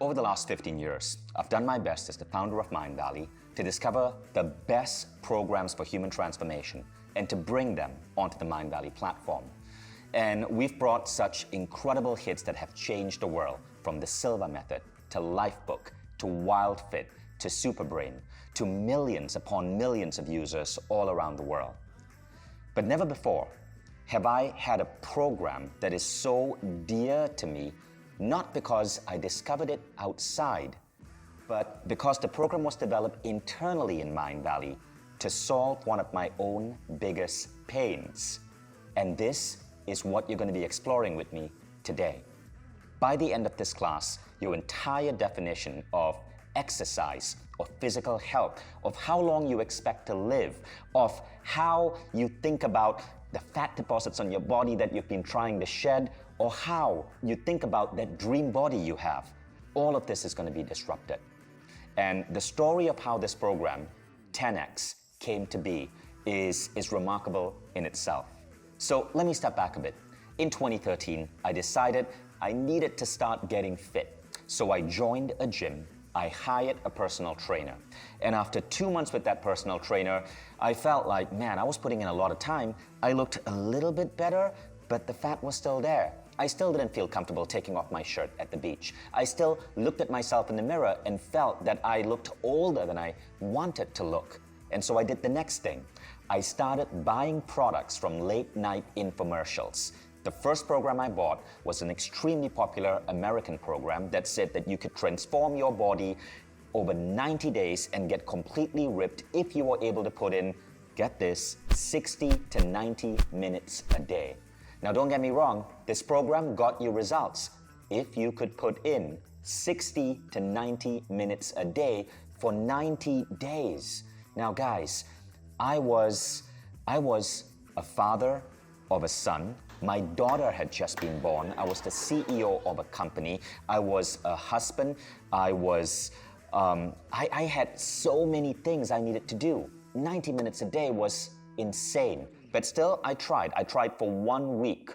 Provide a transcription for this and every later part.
Over the last 15 years, I've done my best as the founder of Mindvalley to discover the best programs for human transformation and to bring them onto the Mindvalley platform. And we've brought such incredible hits that have changed the world, from the Silver Method to Lifebook to WildFit to Superbrain to millions upon millions of users all around the world. But never before have I had a program that is so dear to me, not because I discovered it outside, but because the program was developed internally in Mindvalley to solve one of my own biggest pains. And this is what you're going to be exploring with me today. By the end of this class, your entire definition of exercise, of physical health, of how long you expect to live, of how you think about the fat deposits on your body that you've been trying to shed, or how you think about that dream body you have, all of this is going to be disrupted. And the story of how this program, 10X, came to be is remarkable in itself. So let me step back a bit. In 2013, I decided I needed to start getting fit. So I joined a gym. I hired a personal trainer. And after 2 months with that personal trainer, I felt like, man, I was putting in a lot of time. I looked a little bit better, but the fat was still there. I still didn't feel comfortable taking off my shirt at the beach. I still looked at myself in the mirror and felt that I looked older than I wanted to look. And so I did the next thing. I started buying products from late night infomercials. The first program I bought was an extremely popular American program that said that you could transform your body over 90 days and get completely ripped if you were able to put in, get this, 60 to 90 minutes a day. Now don't get me wrong, this program got you results if you could put in 60 to 90 minutes a day for 90 days. Now guys, I was a father of a son. My daughter had just been born. I was the CEO of a company. I was a husband. I had so many things I needed to do. 90 minutes a day was insane. But still, I tried. I tried for 1 week,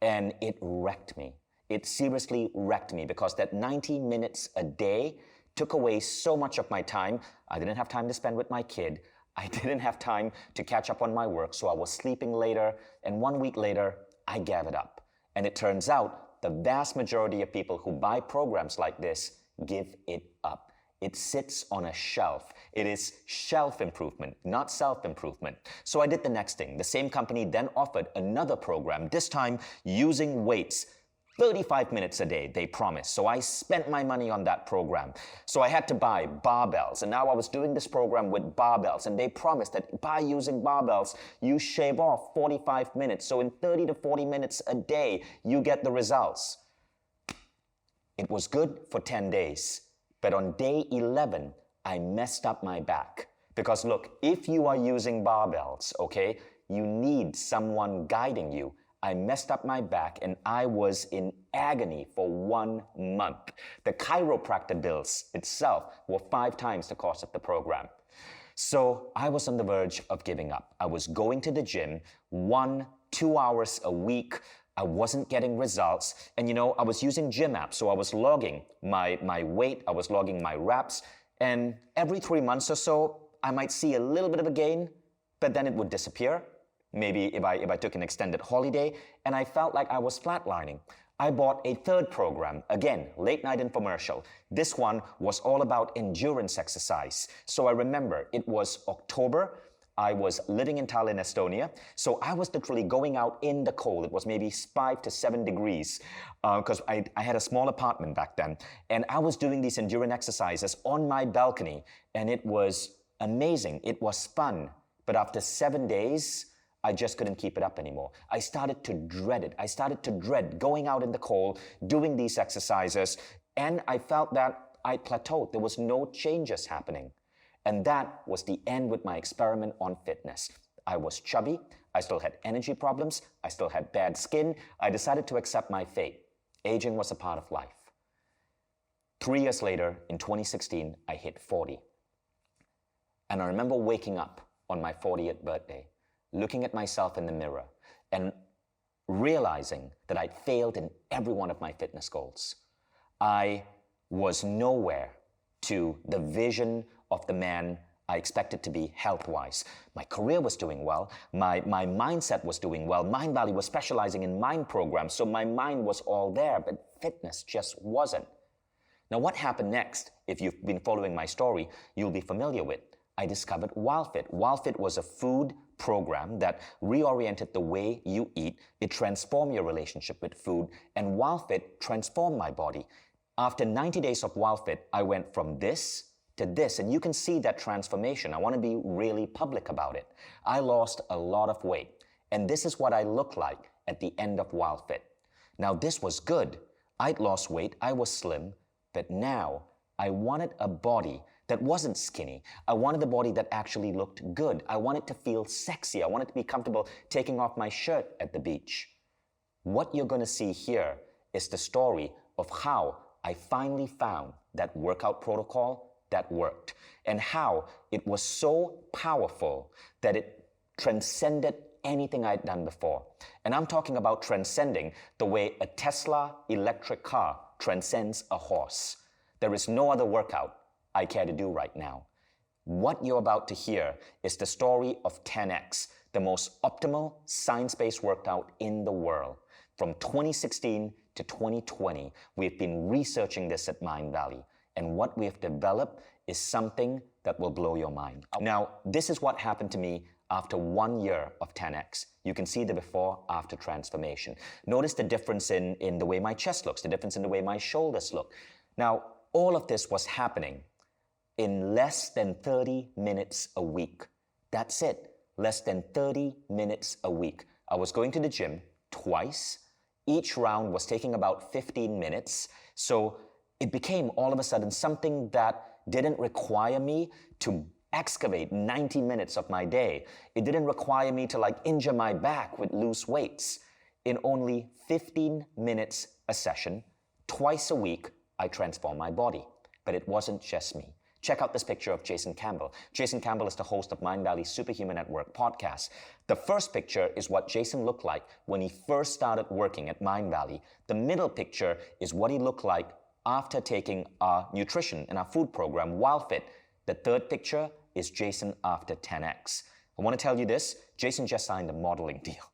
and it wrecked me. It seriously wrecked me because that 90 minutes a day took away so much of my time. I didn't have time to spend with my kid. I didn't have time to catch up on my work, so I was sleeping later, and 1 week later, I gave it up. And it turns out the vast majority of people who buy programs like this give it up. It sits on a shelf. It is shelf improvement, not self-improvement. So I did the next thing. The same company then offered another program, this time using weights. 35 minutes a day, they promised. So I spent my money on that program. So I had to buy barbells. And now I was doing this program with barbells. And they promised that by using barbells, you shave off 45 minutes. So in 30 to 40 minutes a day, you get the results. It was good for 10 days. But on day 11, I messed up my back. Because look, if you are using barbells, okay, you need someone guiding you. I messed up my back and I was in agony for 1 month. The chiropractor bills itself were 5 times the cost of the program. So I was on the verge of giving up. I was going to the gym 1-2 hours a week. I wasn't getting results. And I was using gym apps. So I was logging my weight. I was logging my reps. And every 3 months or so, I might see a little bit of a gain, but then it would disappear. Maybe if I took an extended holiday, and I felt like I was flatlining. I bought a third program, again, late night infomercial. This one was all about endurance exercise. So I remember it was October. I was living in Tallinn, Estonia. So I was literally going out in the cold. It was maybe 5 to 7 degrees because I had a small apartment back then. And I was doing these endurance exercises on my balcony. And it was amazing. It was fun. But after 7 days, I just couldn't keep it up anymore. I started to dread it. I started to dread going out in the cold, doing these exercises, and I felt that I plateaued. There was no changes happening. And that was the end with my experiment on fitness. I was chubby. I still had energy problems. I still had bad skin. I decided to accept my fate. Aging was a part of life. 3 years later, in 2016, I hit 40. And I remember waking up on my 40th birthday, looking at myself in the mirror and realizing that I'd failed in every one of my fitness goals. I was nowhere to the vision of the man I expected to be health-wise. My career was doing well. My mindset was doing well. Mindvalley was specializing in mind programs, so my mind was all there, but fitness just wasn't. Now, what happened next, if you've been following my story, you'll be familiar with. I discovered WildFit. WildFit was a food program that reoriented the way you eat. It transformed your relationship with food, and WildFit transformed my body. After 90 days of WildFit, I went from this to this, and you can see that transformation. I want to be really public about it. I lost a lot of weight, and this is what I looked like at the end of WildFit. Now, this was good. I'd lost weight, I was slim, but now I wanted a body that wasn't skinny. I wanted a body that actually looked good. I wanted to feel sexy. I wanted to be comfortable taking off my shirt at the beach. What you're going to see here is the story of how I finally found that workout protocol that worked, and how it was so powerful that it transcended anything I'd done before. And I'm talking about transcending the way a Tesla electric car transcends a horse. There is no other workout I care to do right now. What you're about to hear is the story of 10X, the most optimal science-based workout in the world. From 2016 to 2020, we've been researching this at Mindvalley, and what we have developed is something that will blow your mind. Now, this is what happened to me after 1 year of 10X. You can see the before-after transformation. Notice the difference in the way my chest looks, the difference in the way my shoulders look. Now, all of this was happening in less than 30 minutes a week. That's it, less than 30 minutes a week. I was going to the gym twice. Each round was taking about 15 minutes. So it became all of a sudden something that didn't require me to excavate 90 minutes of my day. It didn't require me to injure my back with loose weights. In only 15 minutes a session, twice a week, I transformed my body. But it wasn't just me. Check out this picture of Jason Campbell. Jason Campbell is the host of Mindvalley's Superhuman at Work podcast. The first picture is what Jason looked like when he first started working at Mindvalley. The middle picture is what he looked like after taking our nutrition and our food program, WildFit. The third picture is Jason after 10X. I want to tell you this, Jason just signed a modeling deal.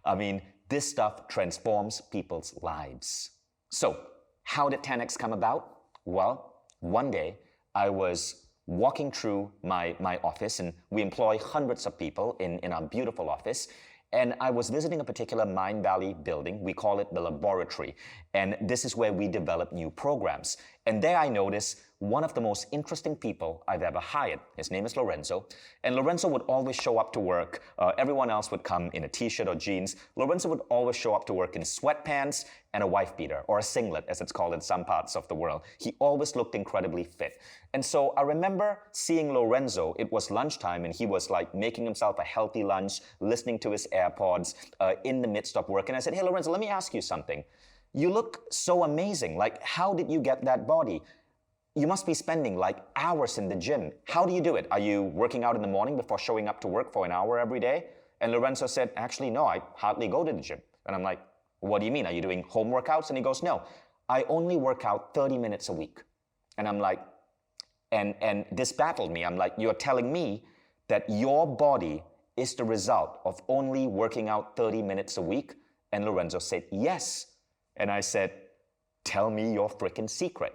I mean, this stuff transforms people's lives. So, how did 10X come about? Well, one day, I was walking through my office, and we employ hundreds of people in our beautiful office, and I was visiting a particular Mindvalley building. We call it the laboratory, and this is where we develop new programs. And there I noticed one of the most interesting people I've ever hired. His name is Lorenzo, and Lorenzo would always show up to work. Everyone else would come in a t-shirt or jeans. Lorenzo would always show up to work in sweatpants and a wife beater, or a singlet as it's called in some parts of the world. He always looked incredibly fit. And so I remember seeing Lorenzo. It was lunchtime, and he was making himself a healthy lunch, listening to his AirPods in the midst of work. And I said, hey Lorenzo, let me ask you something. You look so amazing. How did you get that body? You must be spending hours in the gym. How do you do it? Are you working out in the morning before showing up to work for an hour every day? And Lorenzo said, actually, no, I hardly go to the gym. And I'm like, what do you mean? Are you doing home workouts? And he goes, no, I only work out 30 minutes a week. And I'm like, and this baffled me. I'm like, you're telling me that your body is the result of only working out 30 minutes a week? And Lorenzo said, yes. And I said, tell me your freaking secret.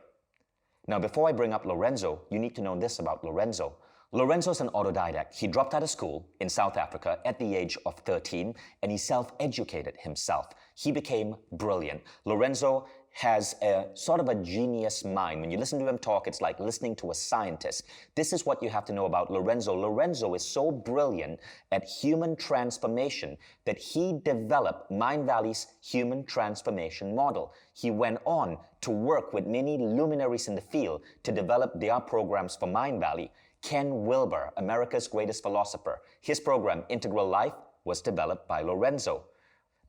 Now, before I bring up Lorenzo, you need to know this about Lorenzo. Lorenzo's an autodidact. He dropped out of school in South Africa at the age of 13, and he self-educated himself. He became brilliant. Lorenzo has a sort of a genius mind. When you listen to him talk, it's like listening to a scientist. This is what you have to know about Lorenzo. Lorenzo is so brilliant at human transformation that he developed Mindvalley's human transformation model. He went on to work with many luminaries in the field to develop their programs for Mindvalley. Ken Wilber, America's greatest philosopher, his program, Integral Life, was developed by Lorenzo.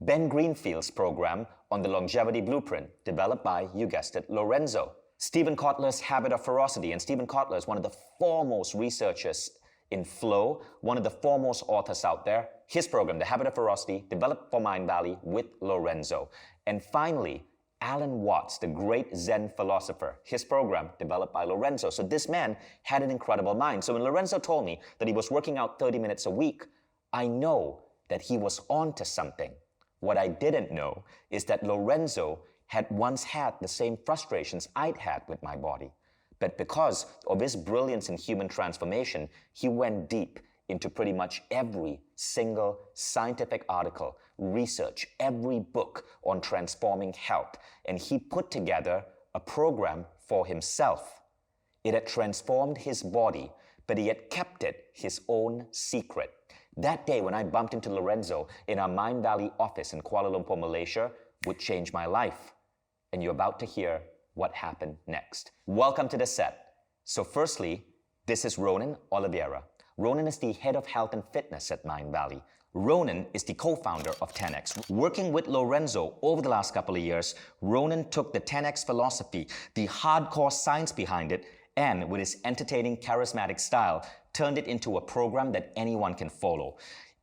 Ben Greenfield's program on the Longevity Blueprint, developed by, you guessed it, Lorenzo. Stephen Kotler's Habit of Ferocity, and Stephen Kotler is one of the foremost researchers in flow, one of the foremost authors out there. His program, The Habit of Ferocity, developed for Mindvalley with Lorenzo. And finally, Alan Watts, the great Zen philosopher, his program developed by Lorenzo. So this man had an incredible mind. So when Lorenzo told me that he was working out 30 minutes a week, I know that he was on to something. What I didn't know is that Lorenzo had once had the same frustrations I'd had with my body. But because of his brilliance in human transformation, he went deep into pretty much every single scientific article, research, every book on transforming health, and he put together a program for himself. It had transformed his body, but he had kept it his own secret. That day when I bumped into Lorenzo in our Mindvalley office in Kuala Lumpur, Malaysia, would change my life. And you're about to hear what happened next. Welcome to the set. So firstly, this is Ronan Oliveira. Ronan is the head of health and fitness at Mindvalley. Ronan is the co-founder of 10X. Working with Lorenzo over the last couple of years, Ronan took the 10X philosophy, the hardcore science behind it, and with his entertaining, charismatic style, turned it into a program that anyone can follow.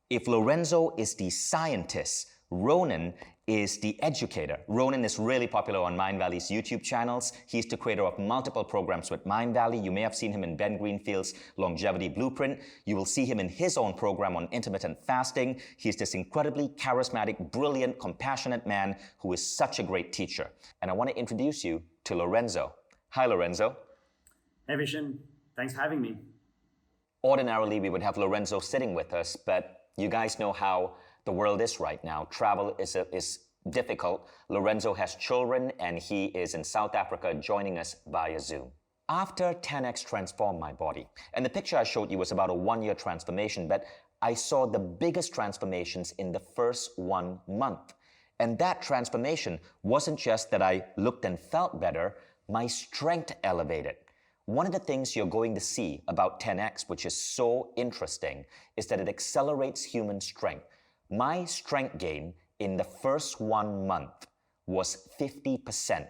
If Lorenzo is the scientist, Ronan is the educator. Ronan is really popular on Mindvalley's YouTube channels. He's the creator of multiple programs with Mindvalley. You may have seen him in Ben Greenfield's Longevity Blueprint. You will see him in his own program on intermittent fasting. He's this incredibly charismatic, brilliant, compassionate man who is such a great teacher. And I want to introduce you to Lorenzo. Hi, Lorenzo. Hey, Vishen. Thanks for having me. Ordinarily, we would have Lorenzo sitting with us, but you guys know how the world is right now. Travel is difficult. Lorenzo has children and he is in South Africa joining us via Zoom. After 10X transformed my body, and the picture I showed you was about a 1-year transformation, but I saw the biggest transformations in the first 1 month. And that transformation wasn't just that I looked and felt better, my strength elevated. One of the things you're going to see about 10X, which is so interesting, is that it accelerates human strength. My strength gain in the first 1 month was 50%.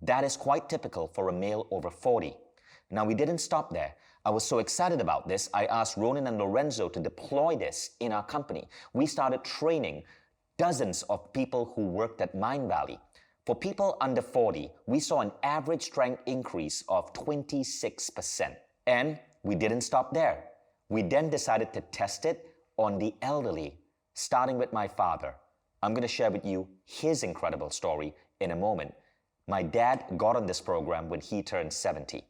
That is quite typical for a male over 40. Now, we didn't stop there. I was so excited about this, I asked Ronan and Lorenzo to deploy this in our company. We started training dozens of people who worked at Mindvalley. For people under 40, we saw an average strength increase of 26%. And we didn't stop there. We then decided to test it on the elderly, starting with my father. I'm going to share with you his incredible story in a moment. My dad got on this program when he turned 70.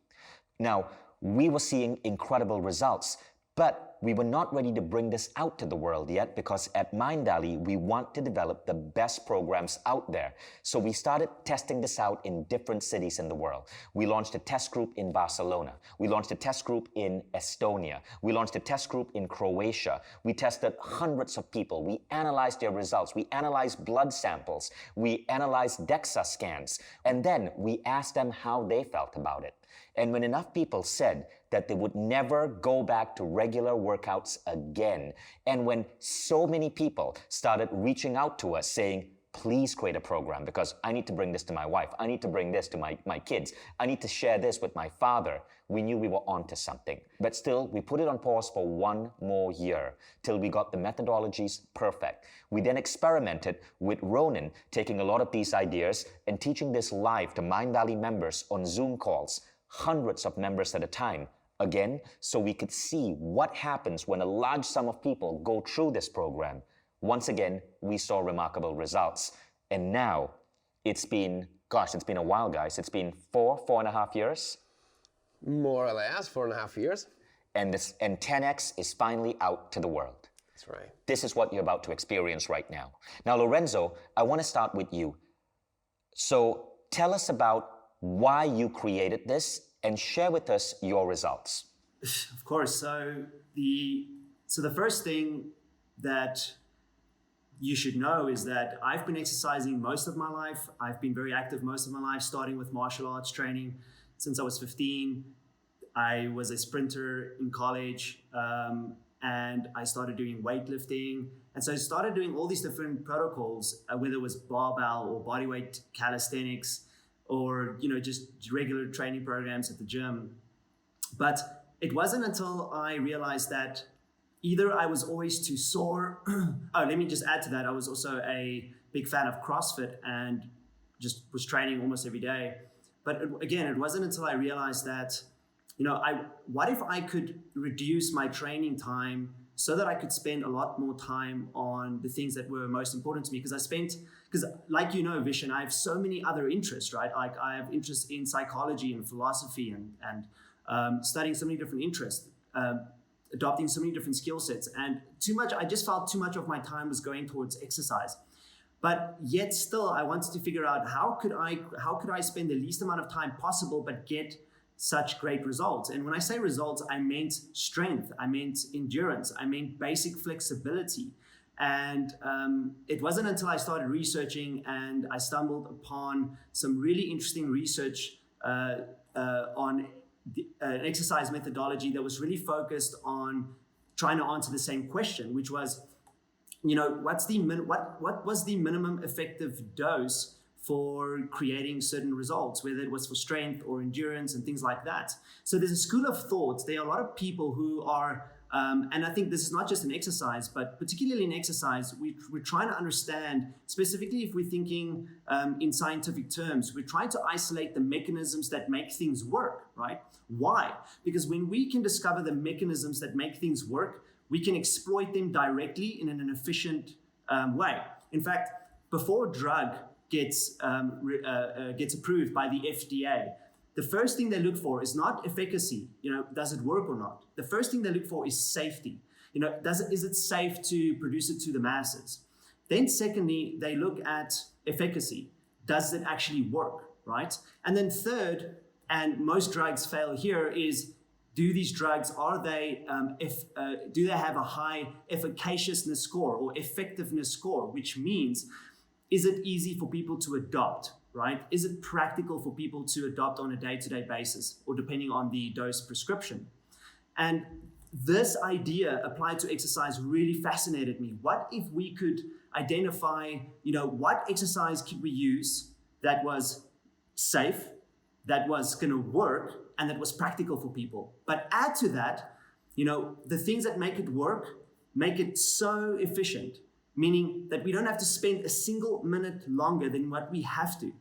Now, we were seeing incredible results, but we were not ready to bring this out to the world yet because at Mindvalley, we want to develop the best programs out there. So we started testing this out in different cities in the world. We launched a test group in Barcelona. We launched a test group in Estonia. We launched a test group in Croatia. We tested hundreds of people. We analyzed their results. We analyzed blood samples. We analyzed DEXA scans. And then we asked them how they felt about it. And when enough people said that they would never go back to regular workouts again, and when so many people started reaching out to us saying, please create a program because I need to bring this to my wife, I need to bring this to my kids, I need to share this with my father, we knew we were onto something. But still, we put it on pause for 1 more year till we got the methodologies perfect. We then experimented with Ronan taking a lot of these ideas and teaching this live to Mindvalley members on Zoom calls, hundreds of members at a time. Again, so we could see what happens when a large sum of people go through this program. Once again, we saw remarkable results. And now, it's been a while, guys. It's been 4.5 years. More or less, 4.5 years. And 10X is finally out to the world. That's right. This is what you're about to experience right now. Now, Lorenzo, I want to start with you. So tell us about why you created this and share with us your results. Of course. So the first thing that you should know is that I've been exercising most of my life. I've been very active most of my life, starting with martial arts training since I was 15. I was a sprinter in college, and I started doing weightlifting. And so I started doing all these different protocols, whether it was barbell or bodyweight calisthenics, or just regular training programs at the gym. But it wasn't until I realized that either I was always too sore. Oh, let me just add to that. I was also a big fan of CrossFit, and just was training almost every day. But again, it wasn't until I realized that, what if I could reduce my training time so that I could spend a lot more time on the things that were most important to me? Because like Vishen, I have so many other interests, right? Like I have interests in psychology and philosophy and studying so many different interests, adopting so many different skill sets. And I just felt too much of my time was going towards exercise. But yet still, I wanted to figure out how could I spend the least amount of time possible but get such great results. And when I say results, I meant strength, I meant endurance, I meant basic flexibility. And it wasn't until I started researching and I stumbled upon some really interesting research on an exercise methodology that was really focused on trying to answer the same question, which was, what was the minimum effective dose for creating certain results, whether it was for strength or endurance and things like that. So there's a school of thought. There are a lot of people who are, and I think this is not just an exercise, but particularly in exercise, we're trying to understand, specifically if we're thinking in scientific terms, we're trying to isolate the mechanisms that make things work, right? Why? Because when we can discover the mechanisms that make things work, we can exploit them directly in an efficient way. In fact, before a drug gets approved by the FDA, the first thing they look for is not efficacy, does it work or not? The first thing they look for is safety. Is it safe to produce it to the masses? Then secondly, they look at efficacy. Does it actually work, right? And then third, and most drugs fail here, is do these drugs, do they have a high efficaciousness score or effectiveness score, which means, is it easy for people to adopt, right? Is it practical for people to adopt on a day-to-day basis or depending on the dose prescription? And this idea applied to exercise really fascinated me. What if we could identify, what exercise could we use that was safe, that was going to work, and that was practical for people? But add to that, the things that make it work, make it so efficient, meaning that we don't have to spend a single minute longer than what we have to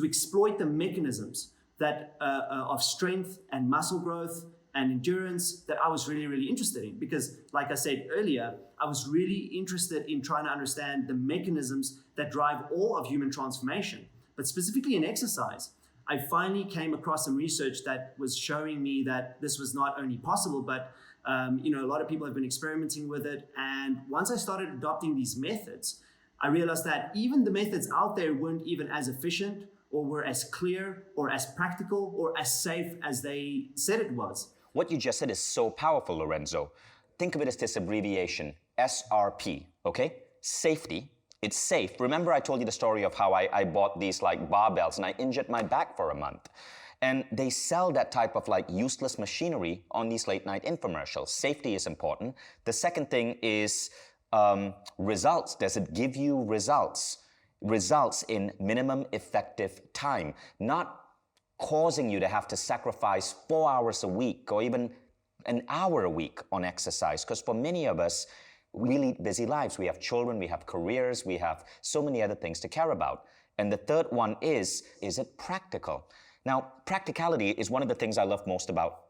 exploit the mechanisms that of strength and muscle growth and endurance that I was really, really interested in. Because like I said earlier, I was really interested in trying to understand the mechanisms that drive all of human transformation. But specifically in exercise, I finally came across some research that was showing me that this was not only possible, but a lot of people have been experimenting with it. And once I started adopting these methods, I realized that even the methods out there weren't even as efficient or were as clear or as practical or as safe as they said it was. What you just said is so powerful, Lorenzo. Think of it as this abbreviation, SRP, okay? Safety. It's safe. Remember I told you the story of how I bought these barbells and I injured my back for a month. And they sell that type of useless machinery on these late night infomercials. Safety is important. The second thing is results. Does it give you results? Results in minimum effective time, not causing you to have to sacrifice 4 hours a week or even an hour a week on exercise. Because for many of us, we lead busy lives. We have children, we have careers, we have so many other things to care about. And the third one is it practical? Now, practicality is one of the things I love most about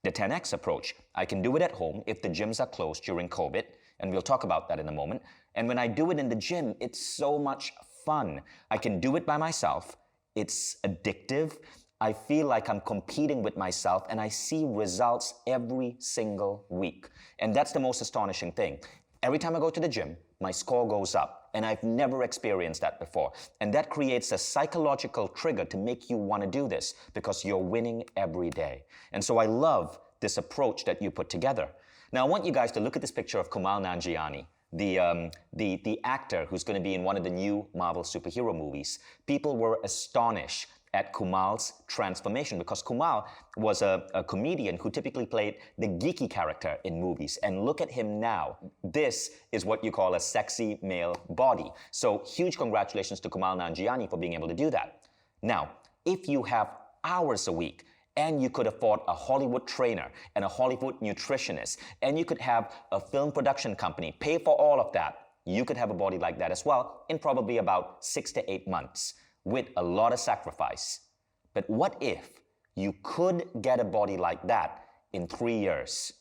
the 10X approach. I can do it at home if the gyms are closed during COVID, and we'll talk about that in a moment. And when I do it in the gym, it's so much fun. I can do it by myself. It's addictive. I feel like I'm competing with myself, and I see results every single week. And that's the most astonishing thing. Every time I go to the gym, my score goes up, and I've never experienced that before. And that creates a psychological trigger to make you want to do this because you're winning every day. And so I love this approach that you put together. Now, I want you guys to look at this picture of Kumail Nanjiani, the actor who's going to be in one of the new Marvel superhero movies. People were astonished at Kumail's transformation because Kumail was a comedian who typically played the geeky character in movies. And look at him now. This is what you call a sexy male body. So huge congratulations to Kumail Nanjiani for being able to do that. Now, if you have hours a week and you could afford a Hollywood trainer and a Hollywood nutritionist, and you could have a film production company pay for all of that, you could have a body like that as well in probably about 6 to 8 months. with a lot of sacrifice. But what if you could get a body like that in 3 years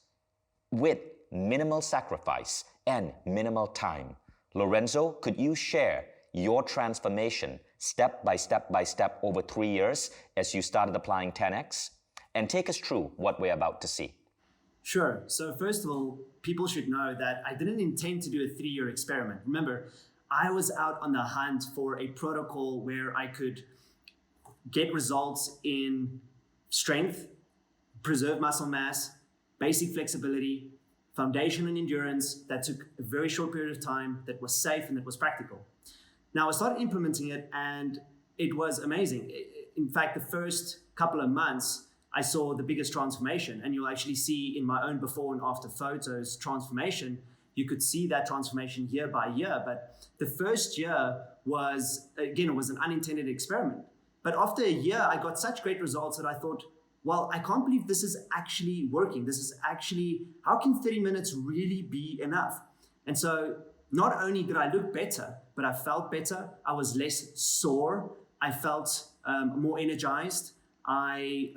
with minimal sacrifice and minimal time? Lorenzo, could you share your transformation step by step by step over 3 years as you started applying 10X? And take us through what we're about to see. Sure. So first of all, people should know that I didn't intend to do a 3-year experiment. Remember, I was out on the hunt for a protocol where I could get results in strength, preserve muscle mass, basic flexibility, foundation and endurance that took a very short period of time, that was safe and that was practical. Now I started implementing it and it was amazing. In fact, the first couple of months, I saw the biggest transformation, and you'll actually see in my own before and after photos transformation. You could see that transformation year by year, but the first year was, again, it was an unintended experiment. But after a year, I got such great results that I thought, well, I can't believe this is actually working. This is actually, how can 30 minutes really be enough? And so not only did I look better, but I felt better. I was less sore. I felt more energized. I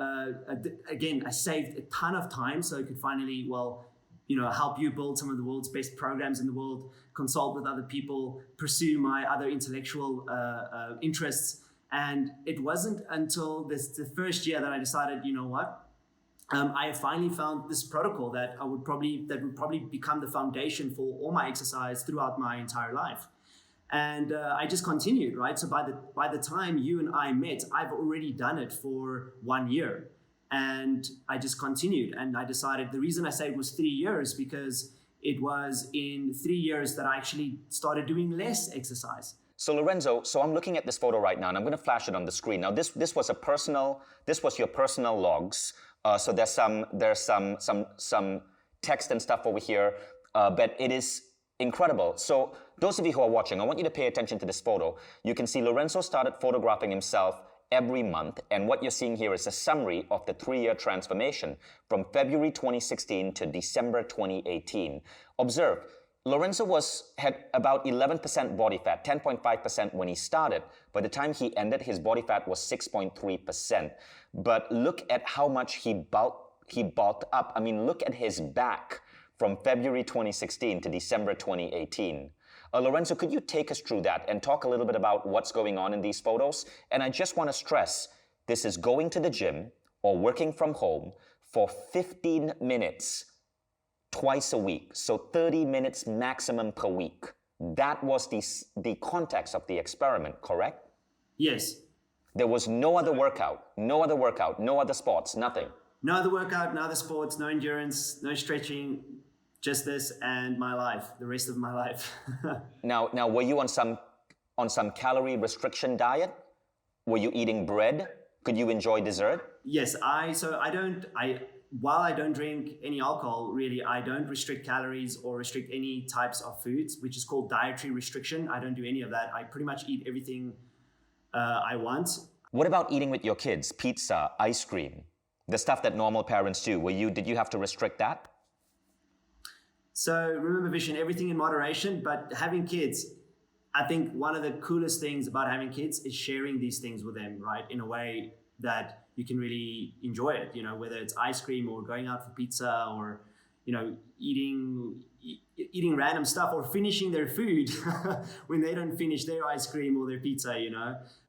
saved a ton of time so I could finally, help you build some of the world's best programs in the world, consult with other people, pursue my other intellectual interests. And it wasn't until the first year that I decided, you know what? I finally found this protocol that would probably become the foundation for all my exercise throughout my entire life. And I just continued, right? So by the time you and I met, I've already done it for 1 year. And I just continued. And I decided, the reason I say it was 3 years, because it was in 3 years that I actually started doing less exercise. So Lorenzo, I'm looking at this photo right now, and I'm going to flash it on the screen. Now, this was your personal logs. So there's some text and stuff over here, but it is incredible. So those of you who are watching, I want you to pay attention to this photo. You can see Lorenzo started photographing himself every month, and what you're seeing here is a summary of the 3-year transformation from February 2016 to December 2018. Observe, Lorenzo had about 11% body fat, 10.5% when he started. By the time he ended, his body fat was 6.3%. But look at how much he bulked up. I mean, look at his back from February 2016 to December 2018. Lorenzo, could you take us through that and talk a little bit about what's going on in these photos? And I just want to stress, this is going to the gym or working from home for 15 minutes twice a week, so 30 minutes maximum per week. That was the context of the experiment, correct? Yes. There was no other workout, no other sports, nothing. No other workout, no other sports, no endurance, no stretching, just this and my life, the rest of my life. Now, were you on some calorie restriction diet? Were you eating bread? Could you enjoy dessert? Yes, while I don't drink any alcohol, really, I don't restrict calories or restrict any types of foods, which is called dietary restriction. I don't do any of that. I pretty much eat everything I want. What about eating with your kids? Pizza, ice cream, the stuff that normal parents do. Did you have to restrict that? So remember, Vishen, everything in moderation, but having kids, I think one of the coolest things about having kids is sharing these things with them, right? In a way that you can really enjoy it, whether it's ice cream or going out for pizza or, eating random stuff or finishing their food when they don't finish their ice cream or their pizza,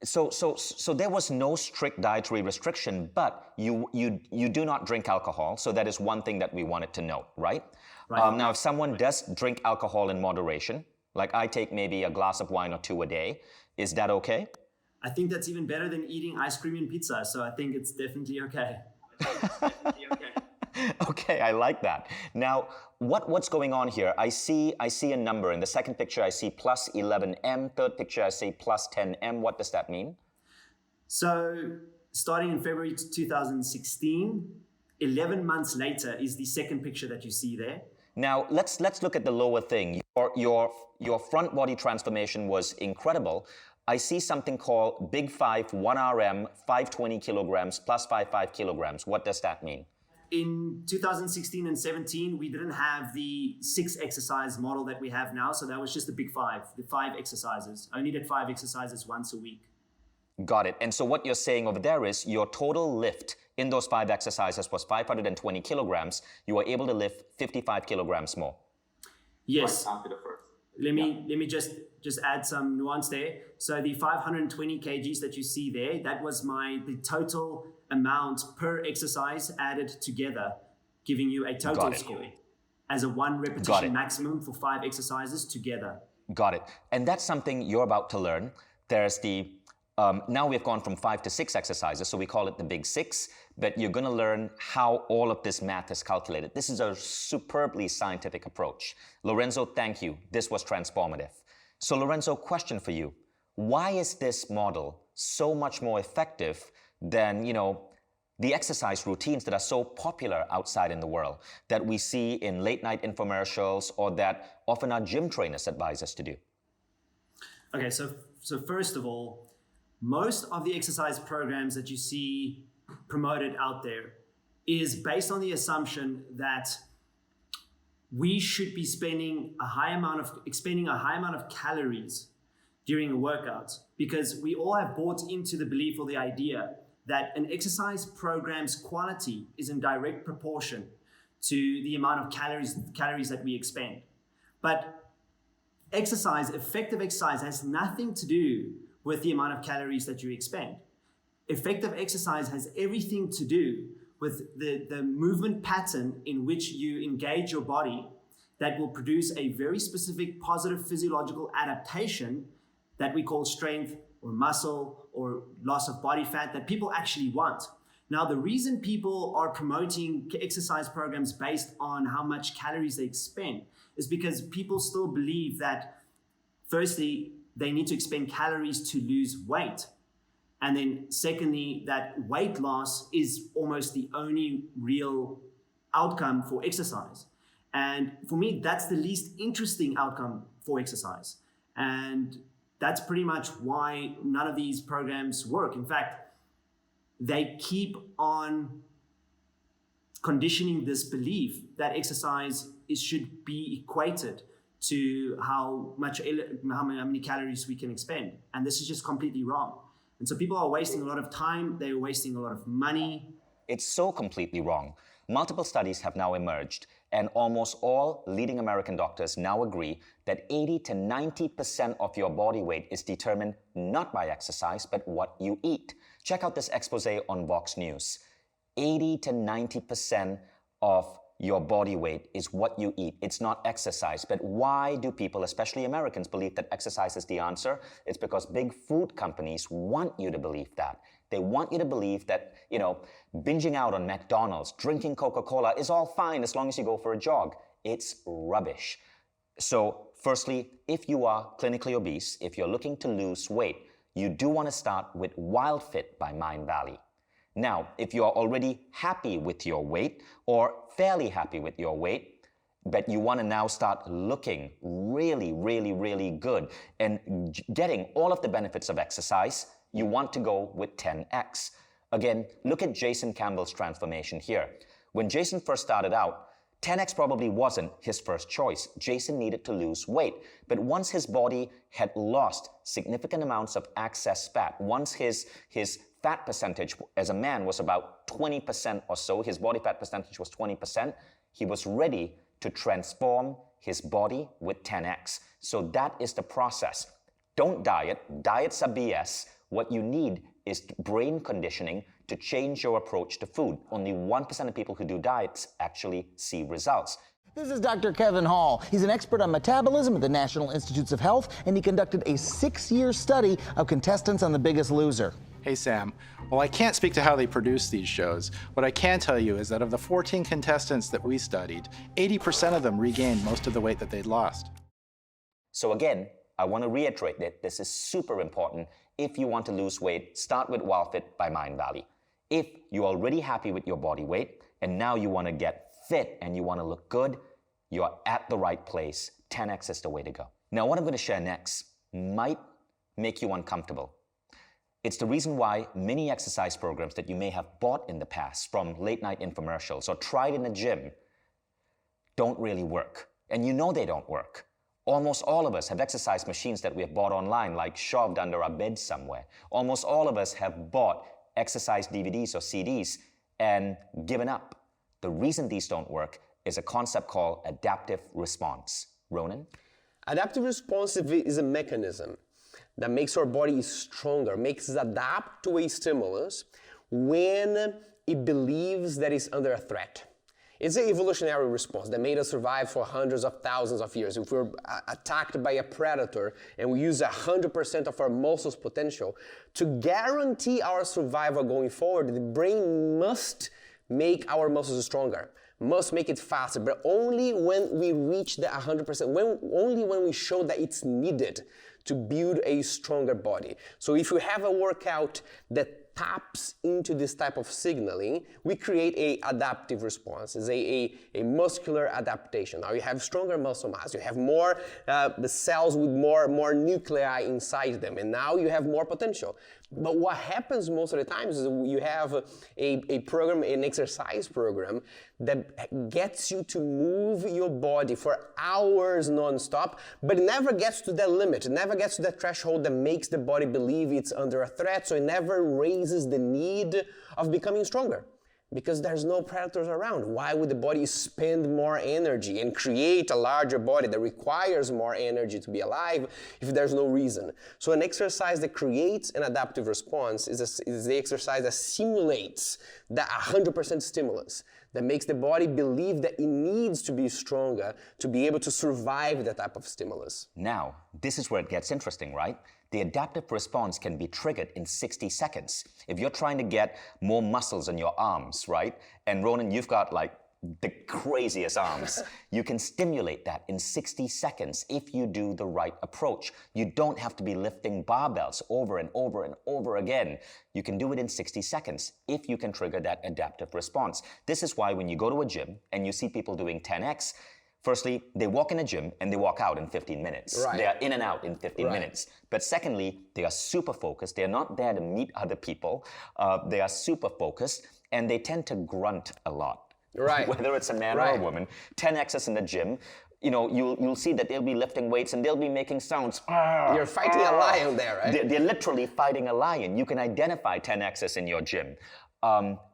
So there was no strict dietary restriction, but you do not drink alcohol. So that is one thing that we wanted to note, right? Right. Now, if someone does drink alcohol in moderation, like I take maybe a glass of wine or 2 a day, is that okay? I think that's even better than eating ice cream and pizza. So I think it's definitely okay. Okay, I like that. Now, what's going on here? I see a number. In the second picture, I see plus 11M. Third picture, I see plus 10M. What does that mean? So starting in February 2016, 11 months later is the second picture that you see there. Now, let's look at the lower thing. Your front body transformation was incredible. I see something called Big 5 1RM 520 kilograms plus 5 kilograms. What does that mean? In 2016 and 17, we didn't have the 6 exercise model that we have now. So that was just the Big 5, the 5 exercises. I only did 5 exercises once a week. Got it. And so what you're saying over there is your total lift in those 5 exercises was 520 kilograms. You were able to lift 55 kilograms more. Yes. Right after the first. Let me just add some nuance there. So the 520 kgs that you see there, that was the total amount per exercise added together, giving you a total score as a 1 repetition maximum for 5 exercises together. Got it. And that's something you're about to learn. There's the now we've gone from 5 to 6 exercises, so we call it the big 6, but you're going to learn how all of this math is calculated. This is a superbly scientific approach. Lorenzo, thank you. This was transformative. So Lorenzo, question for you. Why is this model so much more effective than, the exercise routines that are so popular outside in the world that we see in late night infomercials or that often our gym trainers advise us to do? Okay, so first of all, most of the exercise programs that you see promoted out there is based on the assumption that we should be expending a high amount of calories during a workout, because we all have bought into the belief or the idea that an exercise program's quality is in direct proportion to the amount of calories that we expend. But effective exercise has nothing to do with the amount of calories that you expend. Effective exercise has everything to do with the movement pattern in which you engage your body that will produce a very specific positive physiological adaptation that we call strength or muscle or loss of body fat that people actually want. Now, the reason people are promoting exercise programs based on how much calories they expend is because people still believe that, firstly, they need to expend calories to lose weight. And then secondly, that weight loss is almost the only real outcome for exercise. And for me, that's the least interesting outcome for exercise. And that's pretty much why none of these programs work. In fact, they keep on conditioning this belief that exercise should be equated to how many calories we can expend. And this is just completely wrong. And so people are wasting a lot of time, they're wasting a lot of money. It's so completely wrong. Multiple studies have now emerged, and almost all leading American doctors now agree that 80 to 90% of your body weight is determined not by exercise, but what you eat. Check out this expose on Vox News. 80 to 90% of your body weight is what you eat. It's not exercise. But why do people, especially Americans, believe that exercise is the answer? It's because big food companies want you to believe that. They want you to believe that, binging out on McDonald's, drinking Coca-Cola is all fine as long as you go for a jog. It's rubbish. So, firstly, if you are clinically obese, if you're looking to lose weight, you do want to start with WildFit by Mindvalley. Now, if you are already happy with your weight or fairly happy with your weight, but you want to now start looking really, really, really good and getting all of the benefits of exercise, you want to go with 10X. Again, look at Jason Campbell's transformation here. When Jason first started out, 10X probably wasn't his first choice. Jason needed to lose weight. But once his body had lost significant amounts of excess fat, once his fat percentage as a man was about 20% or so, his body fat percentage was 20%, he was ready to transform his body with 10X. So that is the process. Don't diet. Diets are BS. What you need is brain conditioning to change your approach to food. Only 1% of people who do diets actually see results. This is Dr. Kevin Hall. He's an expert on metabolism at the National Institutes of Health, and he conducted a 6-year study of contestants on The Biggest Loser. Hey, Sam. Well, I can't speak to how they produce these shows. What I can tell you is that of the 14 contestants that we studied, 80% of them regained most of the weight that they'd lost. So again, I want to reiterate that this is super important. If you want to lose weight, start with WildFit by Mindvalley. If you're already happy with your body weight and now you want to get fit and you want to look good, you're at the right place. 10X is the way to go. Now, what I'm going to share next might make you uncomfortable. It's the reason why many exercise programs that you may have bought in the past from late night infomercials or tried in the gym don't really work. And you know they don't work. Almost all of us have exercise machines that we have bought online, like shoved under our bed somewhere. Almost all of us have bought exercise DVDs or CDs and given up. The reason these don't work is a concept called adaptive response. Ronan? Adaptive response is a mechanism that makes our body stronger, makes us adapt to a stimulus when it believes that it's under a threat. It's an evolutionary response that made us survive for hundreds of thousands of years. If we're attacked by a predator and we use 100% of our muscles potential, to guarantee our survival going forward, the brain must make our muscles stronger, must make it faster, but only when we reach the 100%, only when we show that it's needed to build a stronger body. So if we have a workout that taps into this type of signaling, we create a adaptive response. It's a muscular adaptation. Now you have stronger muscle mass, you have more the cells with more nuclei inside them, and now you have more potential. But what happens most of the time is you have a program, an exercise program that gets you to move your body for hours non-stop, but it never gets to that limit. It never gets to that threshold that makes the body believe it's under a threat, so it never raises the need of becoming stronger. Because there's no predators around. Why would the body spend more energy and create a larger body that requires more energy to be alive if there's no reason? So an exercise that creates an adaptive response is the exercise that simulates that 100% stimulus, that makes the body believe that it needs to be stronger to be able to survive that type of stimulus. Now, this is where it gets interesting, right? The adaptive response can be triggered in 60 seconds. If you're trying to get more muscles in your arms, right? And Ronan, you've got like the craziest arms. You can stimulate that in 60 seconds if you do the right approach. You don't have to be lifting barbells over and over and over again. You can do it in 60 seconds if you can trigger that adaptive response. This is why when you go to a gym and you see people doing 10x, firstly, they walk in a gym and they walk out in 15 minutes. Right. They are in and out in 15 Right. minutes. But secondly, they are super focused. They're not there to meet other people. They are super focused and they tend to grunt a lot. Right. Whether it's a man or a woman. 10Xs in the gym, you know, you'll see that they'll be lifting weights and they'll be making sounds. You're fighting a lion there, right? They're literally fighting a lion. You can identify 10Xs in your gym.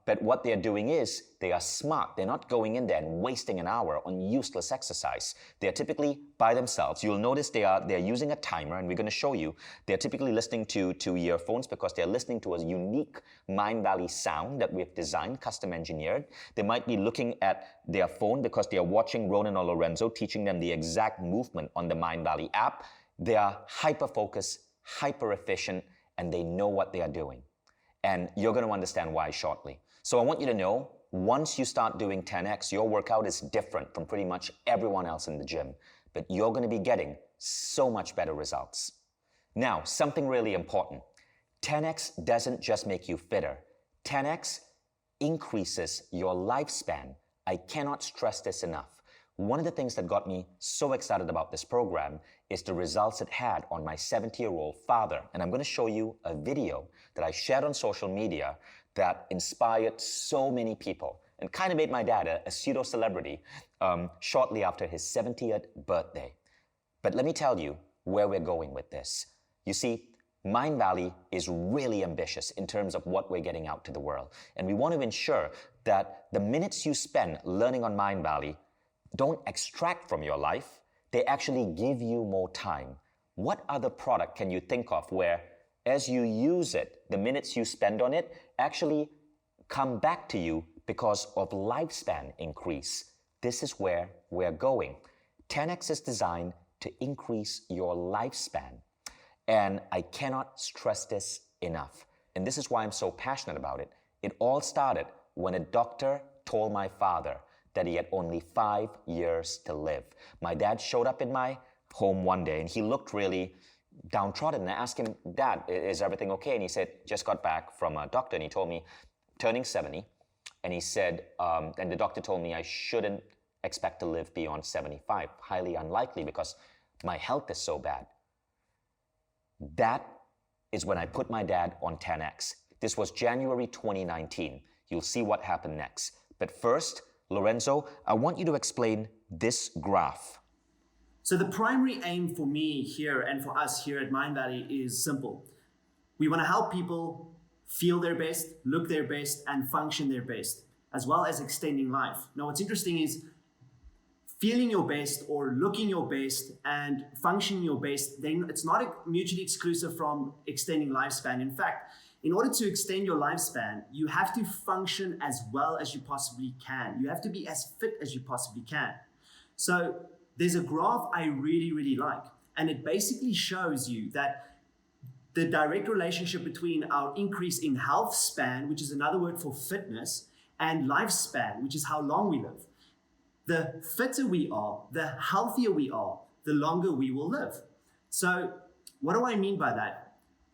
But what they're doing is they are smart. They're not going in there and wasting an hour on useless exercise. They're typically by themselves. You'll notice they're using a timer, and we're going to show you. They're typically listening to earphones because they're listening to a unique Mindvalley sound that we've designed, custom engineered. They might be looking at their phone because they are watching Ronan or Lorenzo teaching them the exact movement on the Mindvalley app. They are hyper-focused, hyper-efficient, and they know what they are doing. And you're going to understand why shortly. So I want you to know, once you start doing 10X, your workout is different from pretty much everyone else in the gym. But you're going to be getting so much better results. Now, something really important. 10X doesn't just make you fitter. 10X increases your lifespan. I cannot stress this enough. One of the things that got me so excited about this program is the results it had on my 70-year-old father. And I'm going to show you a video that I shared on social media that inspired so many people and kind of made my dad a pseudo-celebrity shortly after his 70th birthday. But let me tell you where we're going with this. You see, Mindvalley is really ambitious in terms of what we're getting out to the world. And we want to ensure that the minutes you spend learning on Mindvalley don't extract from your life, they actually give you more time. What other product can you think of where, as you use it, the minutes you spend on it actually come back to you because of lifespan increase? This is where we're going. 10X is designed to increase your lifespan. And I cannot stress this enough. And this is why I'm so passionate about it. It all started when a doctor told my father that he had only 5 years to live. My dad showed up in my home one day and he looked really downtrodden. And I asked him, Dad, is everything okay? And he said, just got back from a doctor. And he told me, turning 70. And he said, and the doctor told me I shouldn't expect to live beyond 75. Highly unlikely because my health is so bad. That is when I put my dad on 10X. This was January 2019. You'll see what happened next. But first, Lorenzo, I want you to explain this graph. So the primary aim for me here and for us here at Mindvalley is simple. We want to help people feel their best, look their best, and function their best, as well as extending life. Now, what's interesting is feeling your best or looking your best and functioning your best, then it's not mutually exclusive from extending lifespan. In fact, in order to extend your lifespan, you have to function as well as you possibly can. You have to be as fit as you possibly can. So there's a graph I really, really like, and it basically shows you that the direct relationship between our increase in health span, which is another word for fitness, and lifespan, which is how long we live. The fitter we are, the healthier we are, the longer we will live. So what do I mean by that?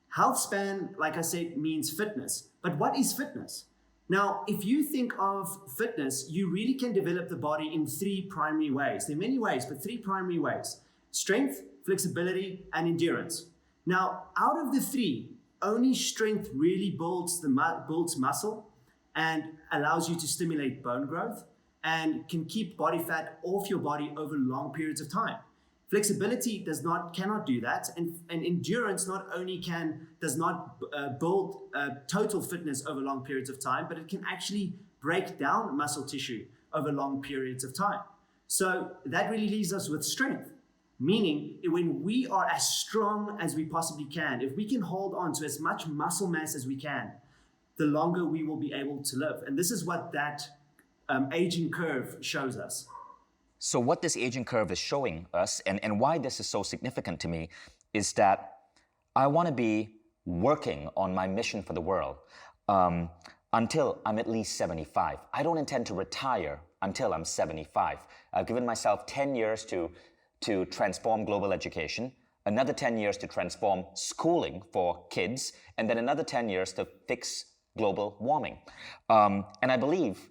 Health span, like I said, means fitness. But what is fitness? Now, if you think of fitness, you really can develop the body in three primary ways. There are many ways, but three primary ways: strength, flexibility, and endurance. Now, out of the three, only strength really builds muscle and allows you to stimulate bone growth and can keep body fat off your body over long periods of time. Flexibility cannot do that, and endurance not only does not build total fitness over long periods of time, but it can actually break down muscle tissue over long periods of time. So that really leaves us with strength, meaning when we are as strong as we possibly can, if we can hold on to as much muscle mass as we can, the longer we will be able to live. And this is what that aging curve shows us. So what this aging curve is showing us, and why this is so significant to me, is that I want to be working on my mission for the world until I'm at least 75. I don't intend to retire until I'm 75. I've given myself 10 years to transform global education, another 10 years to transform schooling for kids, and then another 10 years to fix global warming. And I believe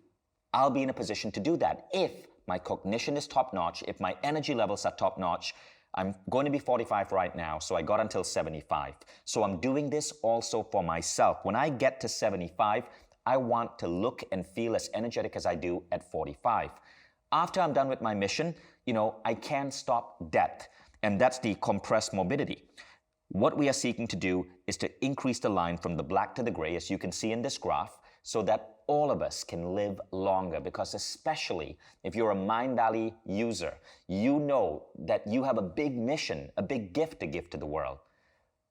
I'll be in a position to do that if my cognition is top-notch, if my energy levels are top-notch. I'm going to be 45 right now, so I got until 75. So I'm doing this also for myself. When I get to 75, I want to look and feel as energetic as I do at 45. After I'm done with my mission, I can't stop death, and that's the compressed morbidity. What we are seeking to do is to increase the line from the black to the gray, as you can see in this graph, so that all of us can live longer, because especially if you're a Mindvalley user, you know that you have a big mission, a big gift to give to the world.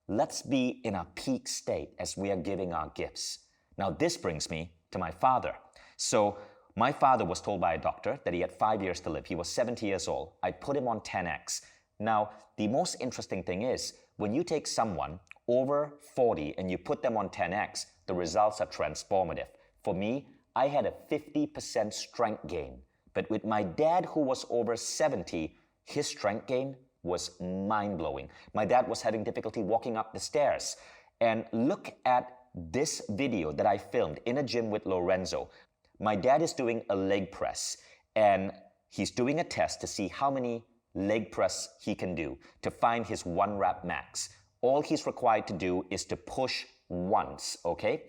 Let's be in a peak state as we are giving our gifts. Now, this brings me to my father. So my father was told by a doctor that he had 5 years to live. He was 70 years old. I put him on 10X. Now, the most interesting thing is, when you take someone over 40 and you put them on 10X, the results are transformative. For me, I had a 50% strength gain. But with my dad, who was over 70, his strength gain was mind-blowing. My dad was having difficulty walking up the stairs. And look at this video that I filmed in a gym with Lorenzo. My dad is doing a leg press, and he's doing a test to see how many leg press he can do to find his 1 rep max. All he's required to do is to push once, okay?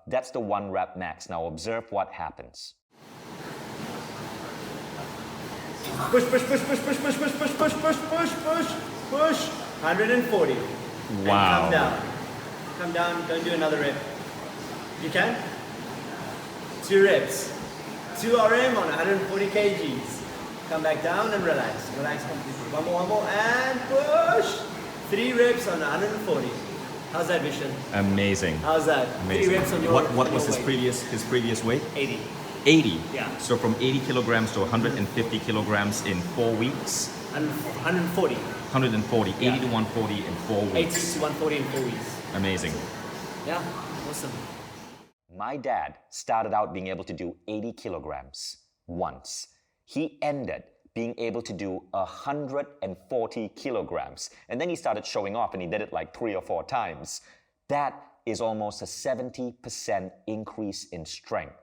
That's the 1 rep max. Now observe what happens. Push, push, push, push, push, push, push, push, push, push, push, push, push. 140. Wow. And come down. Come down, don't do another rep. You can? 2 reps. 2 RM on 140 kgs. Come back down and relax. Relax completely. One more, and push. 3 reps on 140. How's that, Vishen? Amazing. How's that? Amazing. 3 reps on your What was his weight. previous weight? 80. 80. Yeah. So from 80 kilograms to 150 kilograms in 4 weeks. 140. 140. Yeah. 80 to 140 in 4 80 weeks. to 140 in 4 weeks. Amazing. Yeah, awesome. My dad started out being able to do 80 kilograms once. He ended being able to do 140 kilograms. And then he started showing off, and he did it like 3 or 4 times. That is almost a 70% increase in strength.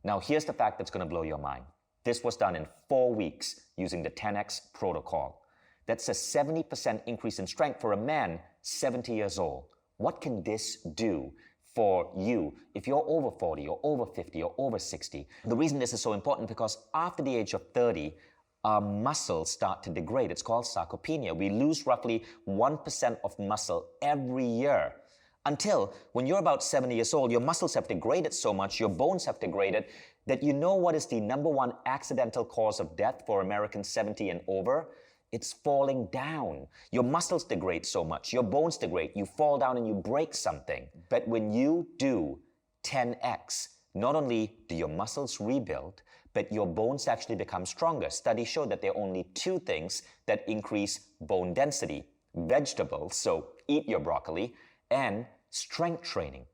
Now, here's the fact that's going to blow your mind. This was done in 4 weeks using the 10X protocol. That's a 70% increase in strength for a man 70 years old. What can this do for you if you're over 40 or over 50 or over 60? The reason this is so important, because after the age of 30, our muscles start to degrade. It's called sarcopenia. We lose roughly 1% of muscle every year. Until when you're about 70 years old, your muscles have degraded so much, your bones have degraded, that you know what is the #1 accidental cause of death for Americans 70 and over? It's falling down. Your muscles degrade so much, your bones degrade, you fall down and you break something. But when you do 10x, not only do your muscles rebuild, but your bones actually become stronger. Studies show that there are only 2 things that increase bone density: vegetables, so eat your broccoli, and strength training.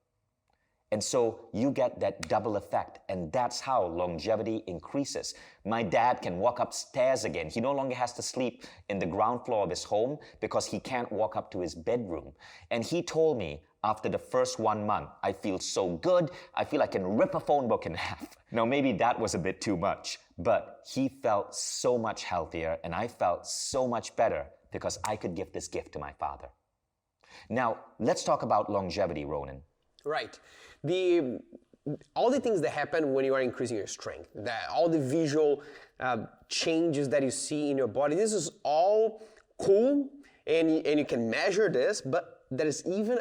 And so you get that double effect, and that's how longevity increases. My dad can walk upstairs again. He no longer has to sleep in the ground floor of his home because he can't walk up to his bedroom. And he told me after the first 1 month, I feel so good, I feel I can rip a phone book in half. Now maybe that was a bit too much, but he felt so much healthier and I felt so much better because I could give this gift to my father. Now, let's talk about longevity, Ronan. Right. All the things that happen when you are increasing your strength, all the visual changes that you see in your body, this is all cool, and you can measure this, but there is even